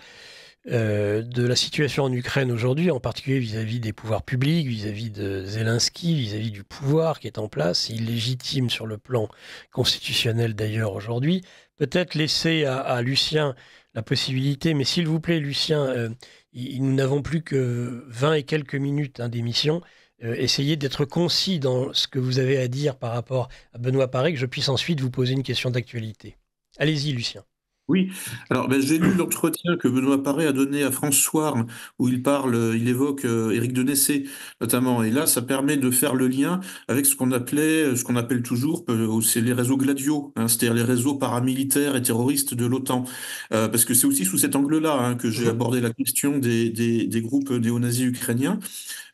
situation en Ukraine aujourd'hui, en particulier vis-à-vis des pouvoirs publics, vis-à-vis de Zelensky, vis-à-vis du pouvoir qui est en place, illégitime sur le plan constitutionnel d'ailleurs aujourd'hui, peut-être laisser à Lucien la possibilité, mais s'il vous plaît Lucien, nous n'avons plus que 20 et quelques minutes d'émission, essayez d'être concis dans ce que vous avez à dire par rapport à Benoît Paré, que je puisse ensuite vous poser une question d'actualité. Allez-y Lucien. Oui, alors j'ai lu l'entretien que Benoît Paré a donné à France Soir, où il évoque Éric de Nessé notamment, et là ça permet de faire le lien avec ce qu'on appelle toujours, c'est les réseaux Gladio, c'est-à-dire les réseaux paramilitaires et terroristes de l'OTAN, parce que c'est aussi sous cet angle-là que j'ai abordé la question des groupes néo-nazis ukrainiens.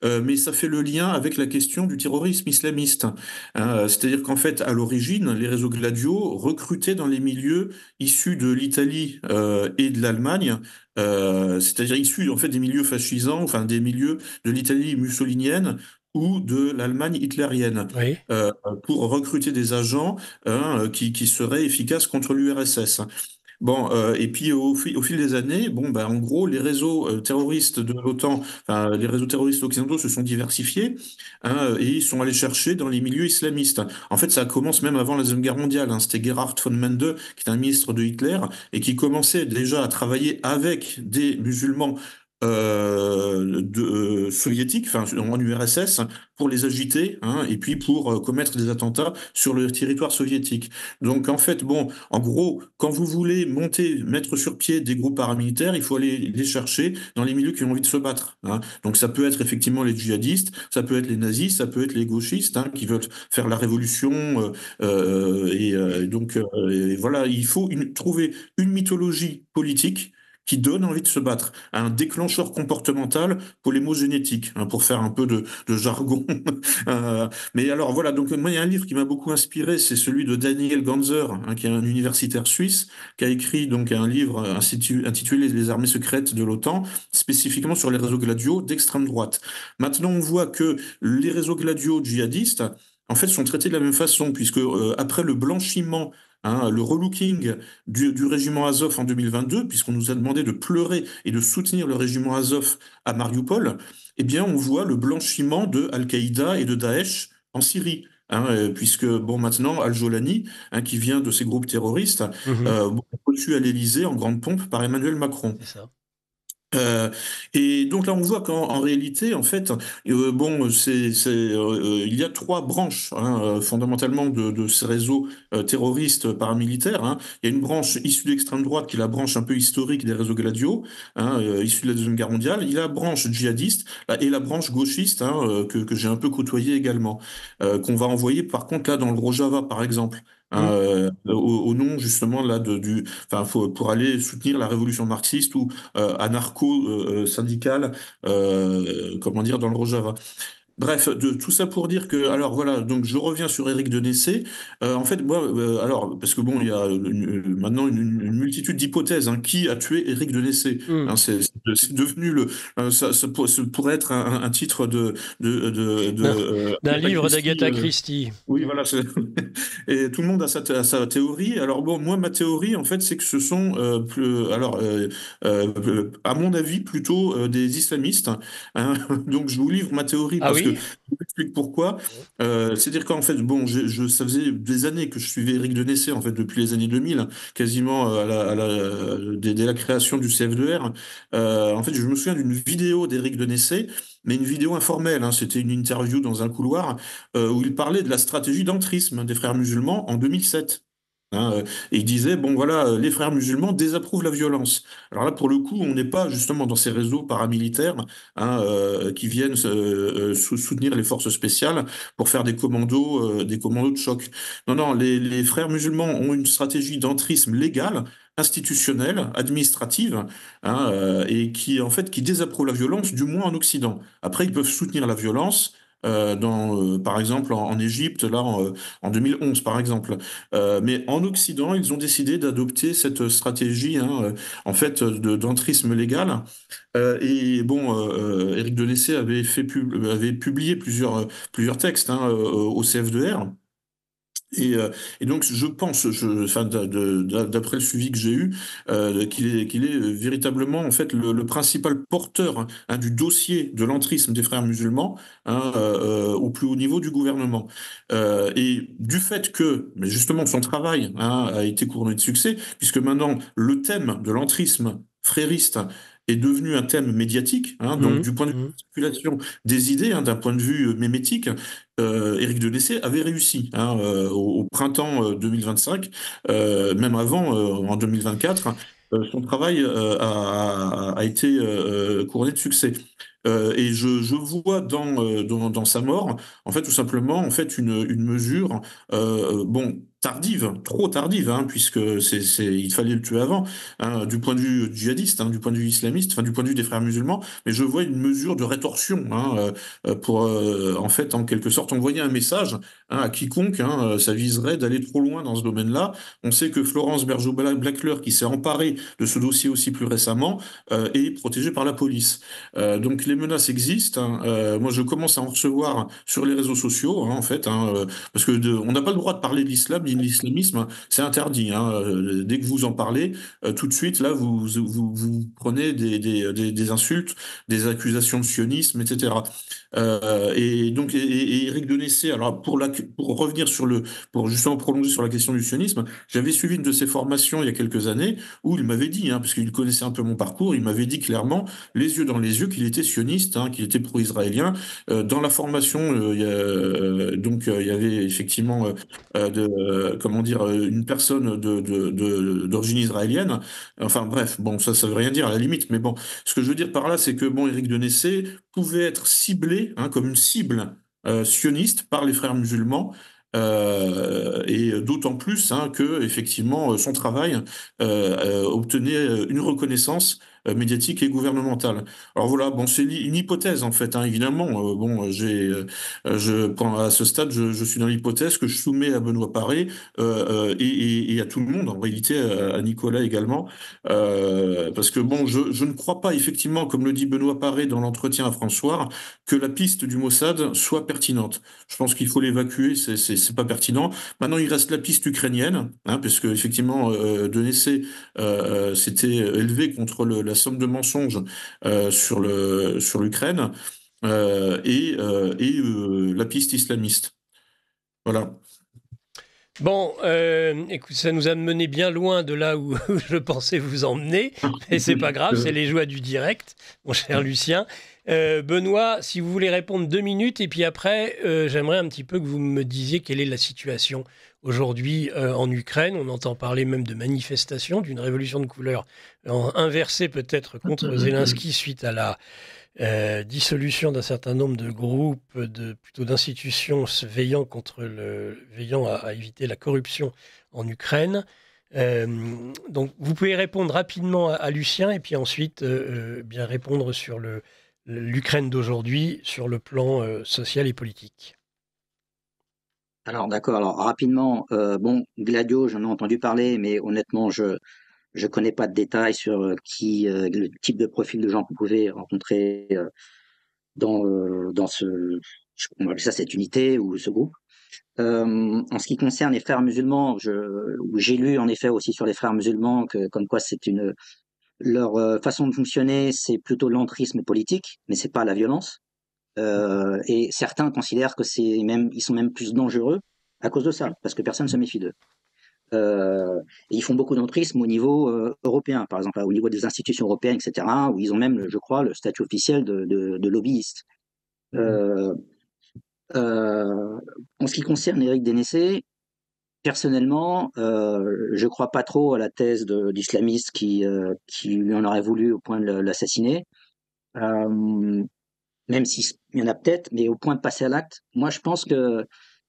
Mais ça fait le lien avec la question du terrorisme islamiste. C'est-à-dire qu'en fait, à l'origine, les réseaux Gladio recrutaient dans les milieux issus de l'Italie et de l'Allemagne, c'est-à-dire issus en fait des milieux fascisants, enfin des milieux de l'Italie mussolinienne ou de l'Allemagne hitlérienne, oui. pour recruter des agents qui seraient efficaces contre l'URSS. Bon, et puis au fil des années, en gros, les réseaux terroristes de l'OTAN, enfin, les réseaux terroristes occidentaux se sont diversifiés et ils sont allés chercher dans les milieux islamistes. En fait, ça commence même avant la Deuxième Guerre mondiale. C'était Gerhard von Mende, qui est un ministre de Hitler et qui commençait déjà à travailler avec des musulmans soviétiques, enfin en URSS, pour les agiter, et puis pour commettre des attentats sur le territoire soviétique. Donc en fait, en gros, quand vous voulez mettre sur pied des groupes paramilitaires, il faut aller les chercher dans les milieux qui ont envie de se battre. Donc ça peut être effectivement les djihadistes, ça peut être les nazis, ça peut être les gauchistes qui veulent faire la révolution. Et voilà, il faut trouver une mythologie politique qui donne envie de se battre, un déclencheur comportemental pour les mots génétiques, pour faire un peu de jargon. Mais alors voilà, donc moi il y a un livre qui m'a beaucoup inspiré, c'est celui de Daniel Ganzer, qui est un universitaire suisse, qui a écrit donc un livre intitulé Les armées secrètes de l'OTAN, spécifiquement sur les réseaux Gladio d'extrême droite. Maintenant on voit que les réseaux Gladio djihadistes, en fait, sont traités de la même façon, puisque après le blanchiment, le relooking du régiment Azov en 2022, puisqu'on nous a demandé de pleurer et de soutenir le régiment Azov à Mariupol, eh bien, on voit le blanchiment de Al-Qaïda et de Daesh en Syrie. Puisque maintenant Al-Jolani, qui vient de ces groupes terroristes, reçu à l'Élysée en grande pompe par Emmanuel Macron. C'est ça. Et donc là, on voit qu'en réalité, en fait, il y a trois branches fondamentalement de ces réseaux terroristes paramilitaires. Il y a une branche issue de l'extrême droite, qui est la branche un peu historique des réseaux Gladio, issue de la Deuxième Guerre mondiale. Il y a la branche djihadiste et la branche gauchiste que j'ai un peu côtoyée également, qu'on va envoyer par contre là dans le Rojava, par exemple. Au nom justement là pour aller soutenir la révolution marxiste ou anarcho-syndicale, dans le Rojava. Bref, tout ça pour dire que, alors voilà, donc je reviens sur Éric de Nessé. En fait, moi, alors, parce que bon, il y a maintenant une multitude d'hypothèses, hein, qui a tué Éric de Nessé. Hein, c'est devenu ça pourrait être un titre d'un livre d'Agatha Christie. Christie. Oui, voilà. Et tout le monde a sa théorie. Alors bon, moi, ma théorie, en fait, c'est que ce sont, à mon avis, plutôt des islamistes. Hein. Donc, je vous livre ma théorie Ah parce que oui? je vous explique pourquoi. C'est-à-dire qu'en fait, bon, ça faisait des années que je suivais Éric de Nessé, en fait, depuis les années 2000, quasiment dès la création du CF2R. En fait, je me souviens d'une vidéo d'Éric de Nessé, mais une vidéo informelle. Hein. C'était une interview dans un couloir où il parlait de la stratégie d'entrisme des frères musulmans en 2007. Hein, et il disait, bon voilà, les frères musulmans désapprouvent la violence. Alors là, pour le coup, on n'est pas justement dans ces réseaux paramilitaires, hein, qui viennent soutenir les forces spéciales pour faire des commandos de choc. Non, non, les frères musulmans ont une stratégie d'entrisme légale, institutionnelle, administrative, hein, et qui en fait qui désapprouve la violence, du moins en Occident. Après, ils peuvent soutenir la violence. Par exemple en Égypte, là en 2011 par exemple. Mais en Occident, ils ont décidé d'adopter cette stratégie, hein, en fait, d'entrisme légal. Et bon, Éric de Nessé avait publié plusieurs textes, hein, au CF2R. Et donc, je pense, enfin, d'après le suivi que j'ai eu, qu'il est véritablement en fait le principal porteur, hein, du dossier de l'entrisme des frères musulmans, hein, au plus haut niveau du gouvernement. Et du fait que, mais justement, son travail, hein, a été couronné de succès, puisque maintenant le thème de l'entrisme frériste est devenu un thème médiatique, hein, donc du point de vue de la circulation des idées, hein, d'un point de vue mémétique. Éric de Nessé avait réussi, hein, au printemps 2025, même avant, en 2024, son travail a été couronné de succès. Et je vois dans sa mort, en fait, tout simplement, en fait, une mesure, bon, tardive, trop tardive, hein, puisque il fallait le tuer avant, hein, du point de vue djihadiste, hein, du point de vue islamiste, enfin, du point de vue des frères musulmans, mais je vois une mesure de rétorsion, hein, pour, en fait, en quelque sorte, envoyer un message, hein, à quiconque, hein, ça viserait d'aller trop loin dans ce domaine-là. On sait que Florence Bergeau-Blacler, qui s'est emparée de ce dossier aussi plus récemment, est protégée par la police. Donc les menaces existent, hein. Moi, je commence à en recevoir sur les réseaux sociaux, hein, en fait, hein, parce que on n'a pas le droit de parler de l'islam ni de l'islamisme, hein, c'est interdit. Hein. Dès que vous en parlez, tout de suite, là, vous prenez des insultes, des accusations de sionisme, etc. Et donc, Éric de Nessé, alors pour revenir pour justement prolonger sur la question du sionisme, j'avais suivi une de ses formations il y a quelques années où il m'avait dit, hein, parce qu'il connaissait un peu mon parcours, il m'avait dit clairement, les yeux dans les yeux, qu'il était sioniste, hein, qu'il était pro-israélien. Dans la formation, il y avait effectivement, comment dire, une personne d'origine israélienne. Enfin bref, bon, ça veut rien dire à la limite, mais bon, ce que je veux dire par là, c'est que bon, Éric de Nessé pouvait être ciblé, hein, comme une cible sioniste par les frères musulmans. Et d'autant plus, hein, que effectivement son travail obtenait une reconnaissance médiatique et gouvernementale. Alors voilà, bon, c'est une hypothèse en fait, hein, évidemment. Bon, à ce stade, je suis dans l'hypothèse que je soumets à Benoît Paré, et à tout le monde, en réalité à Nicolas également, parce que bon, je ne crois pas effectivement, comme le dit Benoît Paré dans l'entretien à François, que la piste du Mossad soit pertinente. Je pense qu'il faut l'évacuer, c'est pas pertinent. Maintenant, il reste la piste ukrainienne, hein, parce que effectivement, de Nessé s'était élevé contre la somme de mensonges sur l'Ukraine, et la piste islamiste. Voilà. Bon, écoute, ça nous a mené bien loin de là où je pensais vous emmener, mais c'est pas grave, c'est les joies du direct, mon cher Lucien. Benoît, si vous voulez répondre 2 minutes, et puis après, j'aimerais un petit peu que vous me disiez quelle est la situation aujourd'hui en Ukraine. On entend parler même de manifestations, d'une révolution de couleur inversée peut-être contre Zelensky suite à la dissolution d'un certain nombre de groupes, plutôt d'institutions veillant à éviter la corruption en Ukraine. Donc, vous pouvez répondre rapidement à Lucien et puis ensuite bien répondre sur l'Ukraine d'aujourd'hui sur le plan social et politique? Alors d'accord, alors rapidement, Gladio, j'en ai entendu parler, mais honnêtement, je connais pas de détails sur le type de profil de gens qu'on pouvait rencontrer dans on va appeler ça cette unité ou ce groupe. En ce qui concerne les frères musulmans, j'ai lu en effet aussi sur les frères musulmans que comme quoi leur façon de fonctionner, c'est plutôt l'entrisme politique, mais c'est pas la violence. Et certains considèrent que ils sont même plus dangereux à cause de ça, parce que personne ne se méfie d'eux. Ils font beaucoup d'entrisme au niveau européen, par exemple, au niveau des institutions européennes, etc., où ils ont même, je crois, le statut officiel de lobbyiste. En ce qui concerne Éric Dénessé, personnellement, je crois pas trop à la thèse d'islamistes qui lui en aurait voulu au point de l'assassiner. Même s'il y en a peut-être, mais au point de passer à l'acte, moi je pense que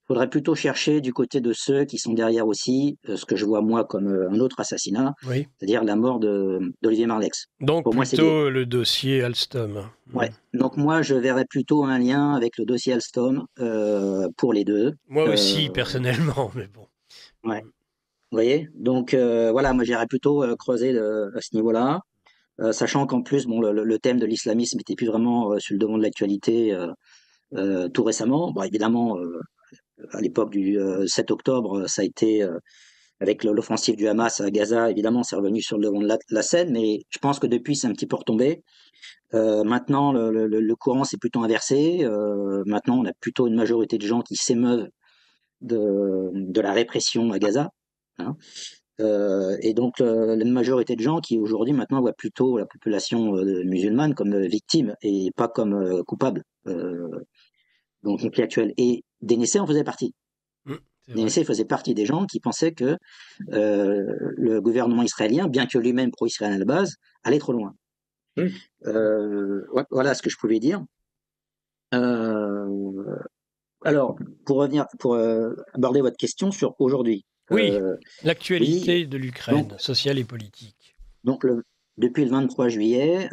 faudrait plutôt chercher du côté de ceux qui sont derrière aussi, ce que je vois moi comme un autre assassinat, Oui. c'est-à-dire la mort d'Olivier Marleix. Donc pour plutôt moi, le dossier Alstom. Ouais. Donc moi je verrais plutôt un lien avec le dossier Alstom pour les deux. Moi aussi personnellement, mais bon. Ouais. Vous voyez, donc voilà, moi j'irais plutôt creuser à ce niveau-là. Sachant qu'en plus, bon, le thème de l'islamisme n'était plus vraiment sur le devant de l'actualité tout récemment. Bon, évidemment, à l'époque du 7 octobre, ça a été, avec l'offensive du Hamas à Gaza, évidemment, c'est revenu sur le devant de la scène, mais je pense que depuis, c'est un petit peu retombé. Maintenant, le courant s'est plutôt inversé. Maintenant, on a plutôt une majorité de gens qui s'émeuvent de la répression à Gaza. Hein. Et donc la majorité de gens qui aujourd'hui maintenant voient plutôt la population musulmane comme victime et pas comme coupable dans le conflit actuel. Et Dénessé en faisait partie. Dénessé faisait partie des gens qui pensaient que le gouvernement israélien, bien que lui-même pro-israélien à la base, allait trop loin. Voilà ce que je pouvais dire. Alors, pour aborder votre question sur aujourd'hui. Oui, l'actualité de l'Ukraine, sociale et politique. Donc, depuis le 23 juillet,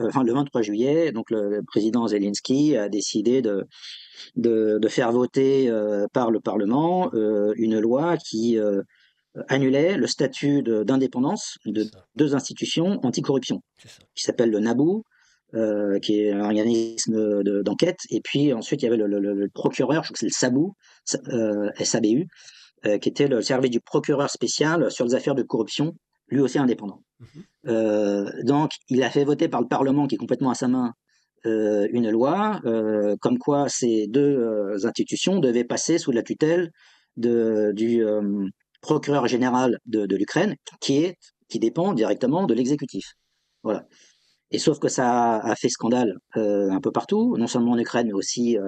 donc le président Zelensky a décidé de faire voter par le Parlement une loi qui annulait le statut d'indépendance de deux institutions anticorruption, qui s'appelle le NABU, qui est un organisme d'enquête, et puis ensuite il y avait le procureur, je crois que c'est le SABU, SABU, qui était le service du procureur spécial sur les affaires de corruption, lui aussi indépendant. Donc il a fait voter par le Parlement, qui est complètement à sa main, une loi comme quoi ces deux institutions devaient passer sous la tutelle du procureur général de l'Ukraine, qui dépend directement de l'exécutif. Voilà. Et sauf que ça a fait scandale un peu partout, non seulement en Ukraine, mais aussi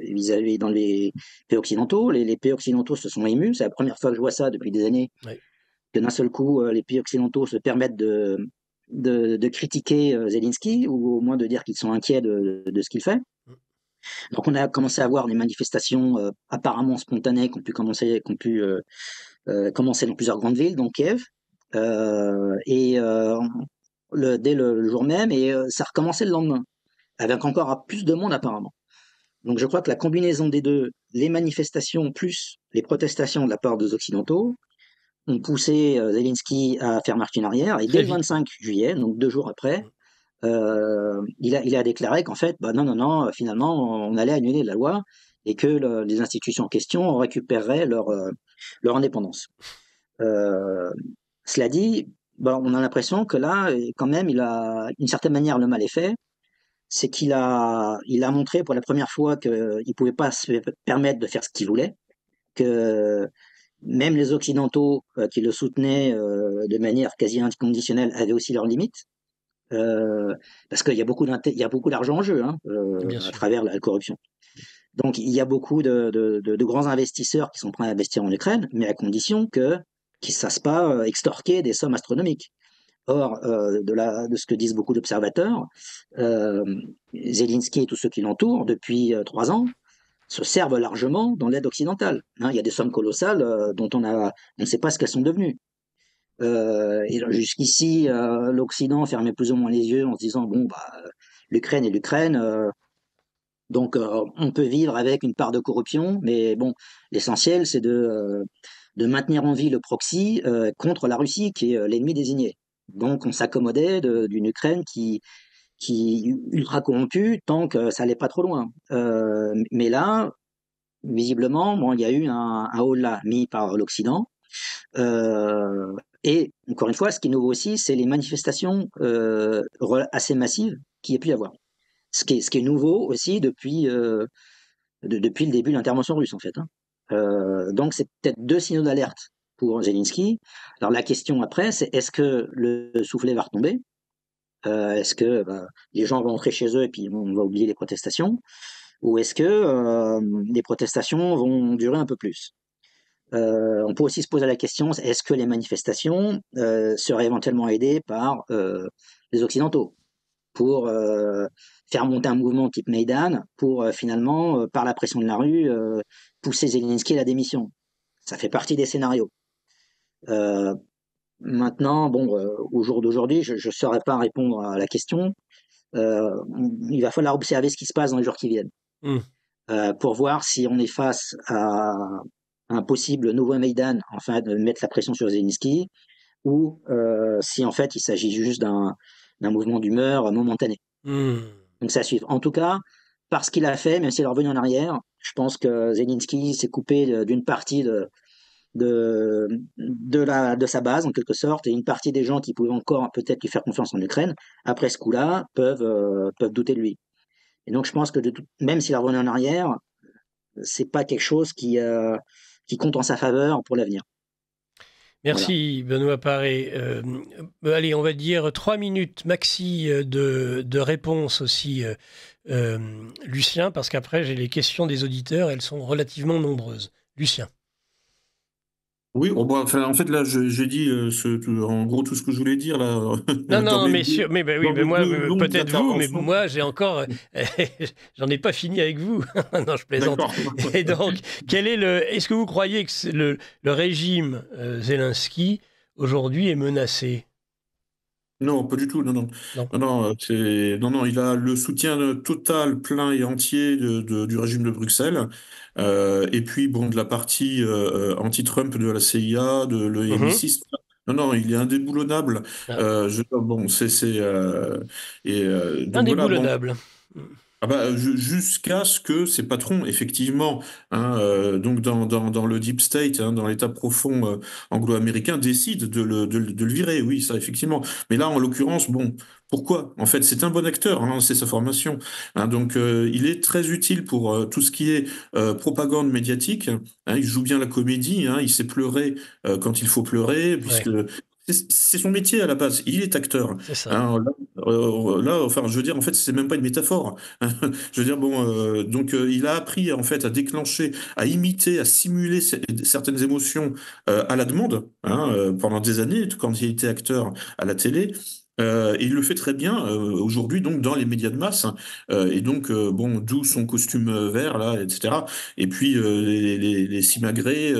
vis-à-vis dans les pays occidentaux. Les pays occidentaux se sont émus. C'est la première fois que je vois ça depuis des années, que d'un seul coup, les pays occidentaux se permettent de critiquer Zelensky, ou au moins de dire qu'ils sont inquiets de ce qu'il fait. Donc on a commencé à voir des manifestations apparemment spontanées qui ont pu commencer dans plusieurs grandes villes, dont Kiev. Dès le jour même, et ça recommençait le lendemain, avec encore plus de monde apparemment. Donc je crois que la combinaison des deux, les manifestations plus les protestations de la part des Occidentaux, ont poussé Zelensky à faire marche en arrière, et dès le 25 juillet, donc 2 jours après, il a déclaré qu'en fait, non, finalement, on allait annuler la loi, et que les institutions en question récupéreraient leur indépendance. Cela dit, on a l'impression que là, quand même, d'une certaine manière, le mal est fait. C'est qu'il a montré pour la première fois qu'il ne pouvait pas se permettre de faire ce qu'il voulait, que même les Occidentaux qui le soutenaient de manière quasi inconditionnelle avaient aussi leurs limites, parce qu'il y a beaucoup d'argent en jeu à travers la corruption. Donc il y a beaucoup de grands investisseurs qui sont prêts à investir en Ukraine, mais à condition qu'ils ne se fassent pas extorquer des sommes astronomiques. Or, de ce que disent beaucoup d'observateurs, Zelensky et tous ceux qui l'entourent, depuis 3 ans, se servent largement dans l'aide occidentale. Il y a des sommes colossales dont on ne sait pas ce qu'elles sont devenues. Et jusqu'ici, l'Occident fermait plus ou moins les yeux en se disant, l'Ukraine est l'Ukraine, Donc, on peut vivre avec une part de corruption, mais bon, l'essentiel, c'est de maintenir en vie le proxy contre la Russie, qui est l'ennemi désigné. Donc, on s'accommodait d'une Ukraine qui est ultra corrompue tant que ça allait pas trop loin. Mais là, visiblement, bon, il y a eu un holà mis par l'Occident. Et encore une fois, ce qui est nouveau aussi, c'est les manifestations assez massives qu'il y a pu y avoir. Ce qui est nouveau aussi depuis le début de l'intervention russe, en fait. Donc, c'est peut-être 2 signaux d'alerte pour Zelensky. Alors, la question après, c'est est-ce que le soufflet va retomber? Est-ce que les gens vont rentrer chez eux et puis on va oublier les protestations? Ou est-ce que les protestations vont durer un peu plus? On peut aussi se poser la question, est-ce que les manifestations seraient éventuellement aidées par les Occidentaux pour faire monter un mouvement type Maïdan pour finalement, par la pression de la rue, pousser Zelensky à la démission? Ça fait partie des scénarios. Maintenant, bon, au jour d'aujourd'hui, je ne saurais pas répondre à la question. Il va falloir observer ce qui se passe dans les jours qui viennent pour voir si on est face à un possible nouveau Maïdan, enfin de mettre la pression sur Zelensky, ou si en fait il s'agit juste d'un mouvement d'humeur momentané. Donc ça à suivre. En tout cas, parce qu'il a fait, même s'il est revenu en arrière, je pense que Zelensky s'est coupé d'une partie de sa base en quelque sorte, et une partie des gens qui pouvaient encore peut-être lui faire confiance en Ukraine, après ce coup-là, peuvent douter de lui. Et donc je pense que même s'il est revenu en arrière, c'est pas quelque chose qui compte en sa faveur pour l'avenir. Merci voilà. Benoît Paré. Allez, on va dire 3 minutes maxi de réponse aussi, Lucien, parce qu'après j'ai les questions des auditeurs, elles sont relativement nombreuses. Lucien. Oui, en fait là, j'ai dit en gros tout ce que je voulais dire là. Non, mais moi peut-être vous, mais moi j'ai encore, j'en ai pas fini avec vous. Non, je plaisante. Et donc, est-ce que vous croyez que le régime Zelensky aujourd'hui est menacé? Non, pas du tout. Non, il a le soutien total, plein et entier du régime de Bruxelles. Et puis, bon, de la partie anti-Trump de la CIA, de l'EMI6. Non, il est indéboulonnable. Indéboulonnable. Jusqu'à ce que ses patrons, effectivement, donc dans le deep state, dans l'état profond anglo-américain, décident de le virer. Oui, ça, effectivement. Mais là, en l'occurrence, bon, pourquoi? En fait, c'est un bon acteur, c'est sa formation. Donc, il est très utile pour tout ce qui est propagande médiatique. Il joue bien la comédie, il sait pleurer quand il faut pleurer, puisque... C'est son métier à la base, il est acteur. C'est ça. Là, enfin, je veux dire, en fait, c'est même pas une métaphore. Je veux dire, bon, donc il a appris en fait à déclencher, à imiter, à simuler certaines émotions à la demande pendant des années, quand il était acteur à la télé. Et il le fait très bien aujourd'hui donc dans les médias de masse et donc bon d'où son costume vert là etc et puis les simagrées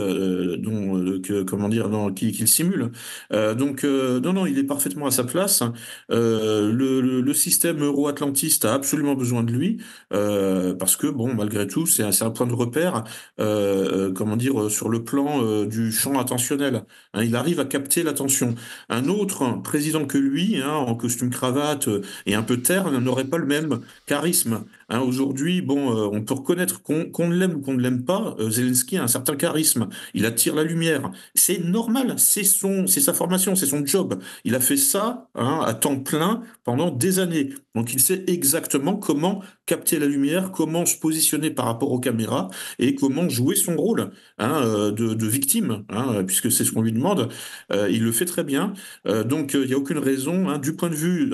qu'il simule donc non il est parfaitement à sa place le système euro-atlantiste a absolument besoin de lui parce que bon malgré tout c'est un point de repère sur le plan du champ attentionnel il arrive à capter l'attention. Un autre président que lui en costume cravate et un peu terne, n'aurait pas le même charisme. Aujourd'hui, bon, on peut reconnaître qu'on l'aime ou qu'on ne l'aime pas, Zelensky a un certain charisme. Il attire la lumière. C'est normal, c'est sa formation, c'est son job. Il a fait ça à temps plein pendant des années. Donc il sait exactement comment capter la lumière, comment se positionner par rapport aux caméras et comment jouer son rôle de victime, puisque c'est ce qu'on lui demande. Il le fait très bien. Donc il n'y a aucune raison, du point de vue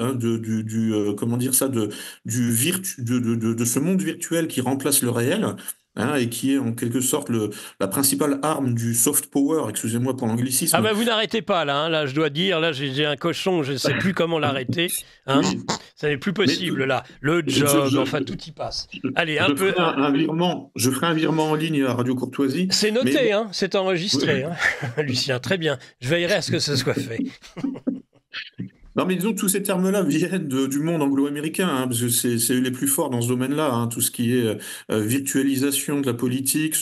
de ce monde virtuel qui remplace le réel. Et qui est en quelque sorte la principale arme du soft power, excusez-moi pour l'anglicisme. Ah ben vous n'arrêtez pas là je dois dire, là j'ai un cochon, je ne sais plus comment l'arrêter. Oui. Ça n'est plus possible là. Le job, enfin tout y passe. Allez, je ferai un virement en ligne à Radio Courtoisie. C'est noté, c'est enregistré, Lucien, très bien. Je veillerai à ce que ce soit fait. Non, mais disons que tous ces termes-là viennent du monde anglo-américain, hein, parce que c'est eux les plus forts dans ce domaine-là, hein, tout ce qui est virtualisation de la politique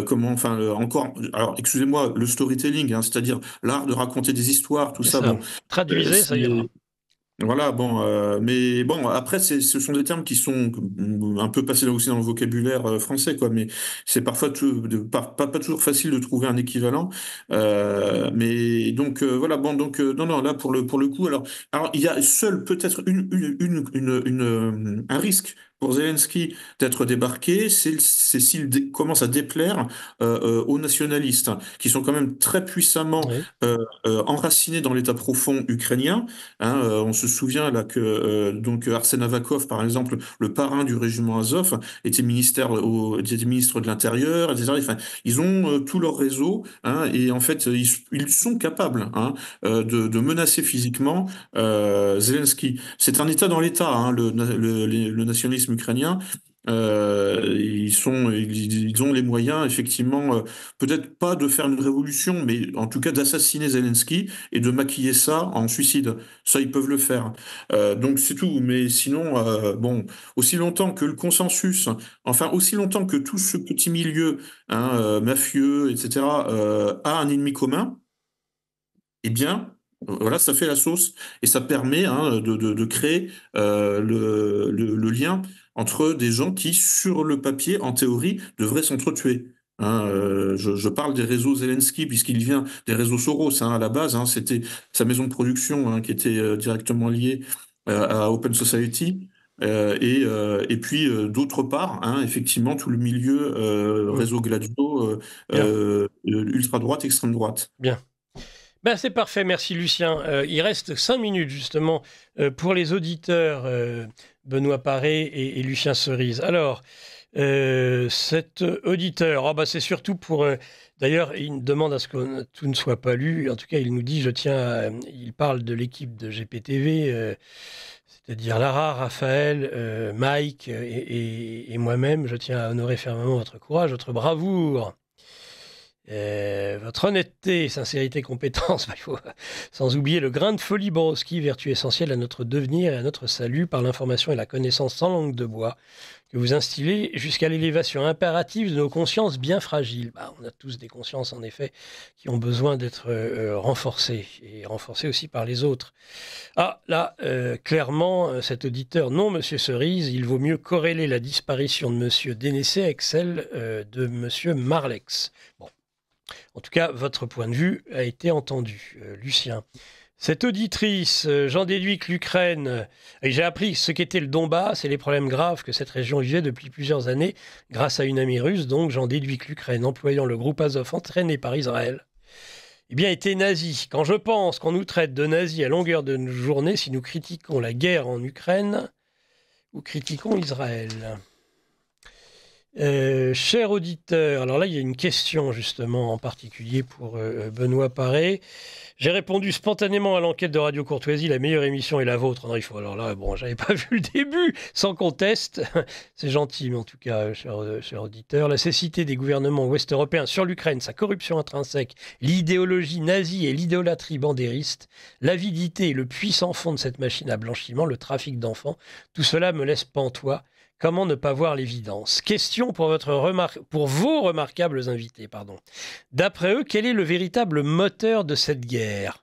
comment, enfin, encore, alors excusez-moi, le storytelling, hein, c'est-à-dire l'art de raconter des histoires, tout C'est ça, ça. bon, Traduisez, ça ira. voilà, bon, mais bon, après, ce sont des termes qui sont un peu passés là aussi dans le vocabulaire français, quoi. Mais c'est parfois pas toujours facile de trouver un équivalent. Mais donc voilà, bon, donc non, non, là pour le coup, alors il y a seul peut-être un risque pour Zelensky d'être débarqué, c'est s'il commence à déplaire aux nationalistes, hein, qui sont quand même très puissamment Oui. enracinés dans l'État profond ukrainien. Hein, on se souvient là que donc Arsène Avakov, par exemple, le parrain du régiment Azov, était était ministre de l'Intérieur, etc. Enfin, ils ont tout leur réseau, hein, et en fait, ils sont capables, hein, de menacer physiquement Zelensky. C'est un État dans l'État, hein, le nationalisme ukrainien. Ils ont les moyens, effectivement, peut-être pas de faire une révolution, mais en tout cas d'assassiner Zelensky et de maquiller ça en suicide. Ça, ils peuvent le faire. Donc c'est tout. Mais sinon, bon, aussi longtemps que le consensus, enfin aussi longtemps que tout ce petit milieu, hein, mafieux, etc., a un ennemi commun, eh bien, voilà, ça fait la sauce et ça permet, hein, de créer le lien entre des gens qui, sur le papier, en théorie, devraient s'entretuer. Hein, je parle des réseaux Zelensky puisqu'il vient des réseaux Soros, hein, à la base, hein, c'était sa maison de production, hein, qui était directement liée à Open Society. Et puis d'autre part, hein, effectivement, tout le milieu réseau Gladio, Bien, ultra droite, extrême droite. bien. Ben, c'est parfait, merci Lucien. Il reste 5 minutes justement pour les auditeurs Benoît Paré et Lucien Cerise. Alors, cet auditeur, c'est surtout pour... d'ailleurs, il demande à ce que tout ne soit pas lu. En tout cas, il nous dit, il parle de l'équipe de GPTV, c'est-à-dire Lara, Raphaël, Mike et moi-même. Je tiens à honorer fermement votre courage, votre bravoure. Votre honnêteté, sincérité, compétence, sans oublier le grain de folie Borowski, vertu essentielle à notre devenir et à notre salut par l'information et la connaissance sans langue de bois, que vous instillez jusqu'à l'élévation impérative de nos consciences bien fragiles. On a tous des consciences, en effet, qui ont besoin d'être renforcées, et renforcées aussi par les autres. Ah, là, clairement, cet auditeur, non, Monsieur Cerise, il vaut mieux corréler la disparition de Monsieur Dénessé avec celle de Monsieur Marlex. Bon. En tout cas, votre point de vue a été entendu, Lucien. Cette auditrice, j'en déduis que l'Ukraine, et j'ai appris ce qu'était le Donbass et les problèmes graves que cette région vivait depuis plusieurs années grâce à une amie russe, donc j'en déduis que l'Ukraine, employant le groupe Azov entraîné par Israël, était nazie. Quand je pense qu'on nous traite de nazis à longueur de journée, si nous critiquons la guerre en Ukraine ou critiquons Israël. Cher auditeur, alors là il y a une question justement en particulier pour Benoît Paré. J'ai répondu spontanément à l'enquête de Radio Courtoisie, la meilleure émission est la vôtre. Non, alors là, bon, j'avais pas vu le début, sans conteste. C'est gentil, mais en tout cas, cher auditeur, la cécité des gouvernements ouest-européens sur l'Ukraine, sa corruption intrinsèque, l'idéologie nazie et l'idolâtrie bandériste, l'avidité et le puissant fond de cette machine à blanchiment, le trafic d'enfants, tout cela me laisse pantois. Comment ne pas voir l'évidence? Question pour vos remarquables invités. D'après eux, quel est le véritable moteur de cette guerre?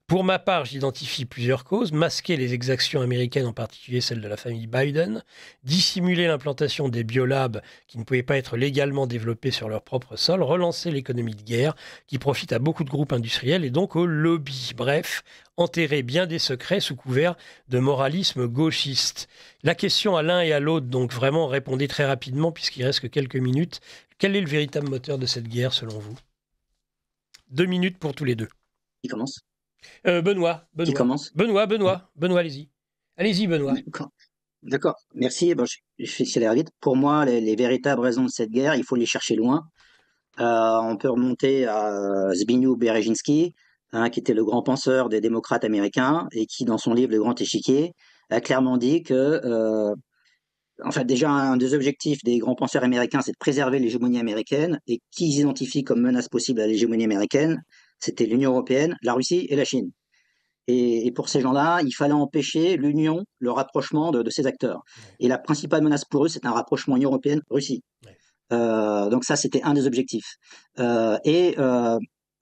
Pour ma part, j'identifie plusieurs causes. Masquer les exactions américaines, en particulier celles de la famille Biden. Dissimuler l'implantation des biolabs qui ne pouvaient pas être légalement développés sur leur propre sol. Relancer l'économie de guerre qui profite à beaucoup de groupes industriels et donc aux lobbies. Bref, enterrer bien des secrets sous couvert de moralisme gauchiste. La question à l'un et à l'autre, donc vraiment répondez très rapidement puisqu'il reste que quelques minutes. Quel est le véritable moteur de cette guerre selon vous? 2 minutes pour tous les deux. Qui commence? Benoît. Qui commence? Benoît, allez-y. Allez-y, Benoît. D'accord. Merci. Bon, je vais accélérer vite. Pour moi, les véritables raisons de cette guerre, il faut les chercher loin. On peut remonter à Zbigniew Brzezinski, qui était le grand penseur des démocrates américains et qui, dans son livre Le Grand Échiquier, a clairement dit que, déjà, un des objectifs des grands penseurs américains, c'est de préserver l'hégémonie américaine. Et qui ils identifient comme menace possible à l'hégémonie américaine? C'était l'Union européenne, la Russie et la Chine. Et pour ces gens-là, il fallait empêcher l'union, le rapprochement de ces acteurs. Et la principale menace pour eux, c'est un rapprochement Union européenne-Russie. Donc ça, c'était un des objectifs.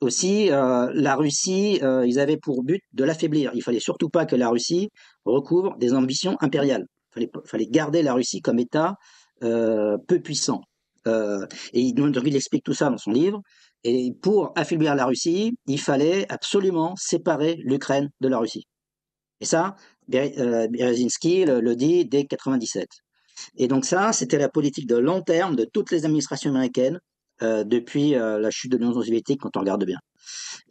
Aussi, la Russie, ils avaient pour but de l'affaiblir. Il fallait surtout pas que la Russie recouvre des ambitions impériales. Fallait garder la Russie comme État peu puissant. Donc il explique tout ça dans son livre. Et pour affaiblir la Russie, il fallait absolument séparer l'Ukraine de la Russie. Et ça, Berezynski le dit dès 1997. Et donc ça, c'était la politique de long terme de toutes les administrations américaines depuis la chute de l'Union soviétique, quand on regarde bien.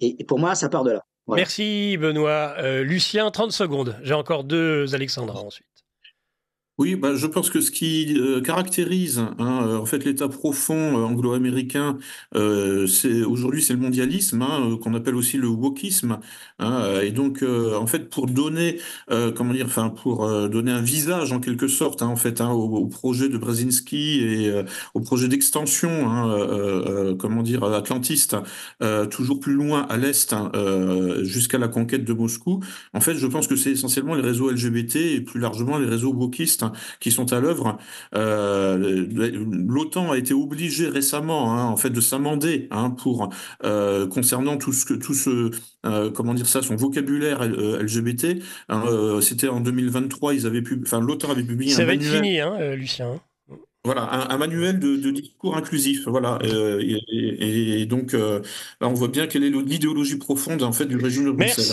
Et pour moi, ça part de là. Voilà. Merci Benoît. Lucien, 30 secondes. J'ai encore 2 Alexandrins ensuite. Oui, je pense que ce qui caractérise en fait l'État profond anglo-américain, aujourd'hui c'est le mondialisme, qu'on appelle aussi le wokisme. Et donc en fait pour donner pour donner un visage en quelque sorte au projet de Brzezinski et au projet d'extension atlantiste, toujours plus loin à l'est, jusqu'à la conquête de Moscou. En fait, je pense que c'est essentiellement les réseaux LGBT et plus largement les réseaux wokistes qui sont à l'œuvre. L'OTAN a été obligée récemment, de s'amender pour concernant son vocabulaire LGBT. C'était en 2023, l'OTAN avait publié un manuel. Ça va être fini, Lucien. Voilà, un manuel de discours inclusif. Voilà, et donc là, on voit bien quelle est l'idéologie profonde en fait du régime de Bruxelles.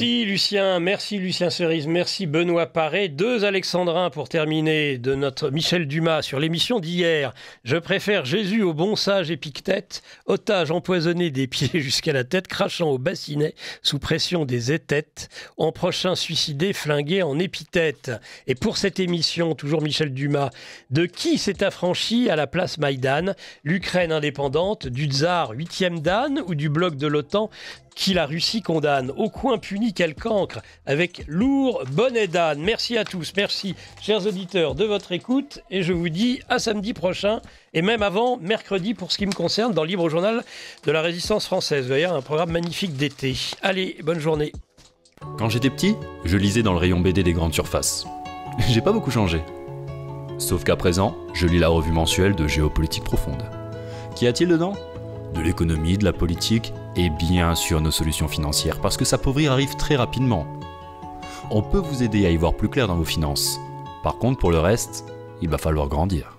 Merci Lucien Cerise, merci Benoît Paré. 2 Alexandrins pour terminer de notre Michel Dumas sur l'émission d'hier. Je préfère Jésus au bon sage Épictète, otage empoisonné des pieds jusqu'à la tête, crachant au bassinet sous pression des éthètes, en prochain suicidé, flingué en épithète. Et pour cette émission, toujours Michel Dumas, de qui s'est affranchi à la place Maïdan, l'Ukraine indépendante, du tsar 8e dan ou du bloc de l'OTAN qui la Russie condamne? Au coin puni, quel cancre, avec lourd bonnet d'âne. Merci à tous, merci chers auditeurs de votre écoute et je vous dis à samedi prochain et même avant mercredi pour ce qui me concerne dans le Libre Journal de la Résistance française. D'ailleurs, un programme magnifique d'été. Allez, bonne journée. Quand j'étais petit, je lisais dans le rayon BD des grandes surfaces. J'ai pas beaucoup changé. Sauf qu'à présent, je lis la revue mensuelle de Géopolitique Profonde. Qu'y a-t-il dedans ? De l'économie, de la politique et bien sûr nos solutions financières, parce que s'appauvrir arrive très rapidement. On peut vous aider à y voir plus clair dans vos finances. Par contre, pour le reste, il va falloir grandir.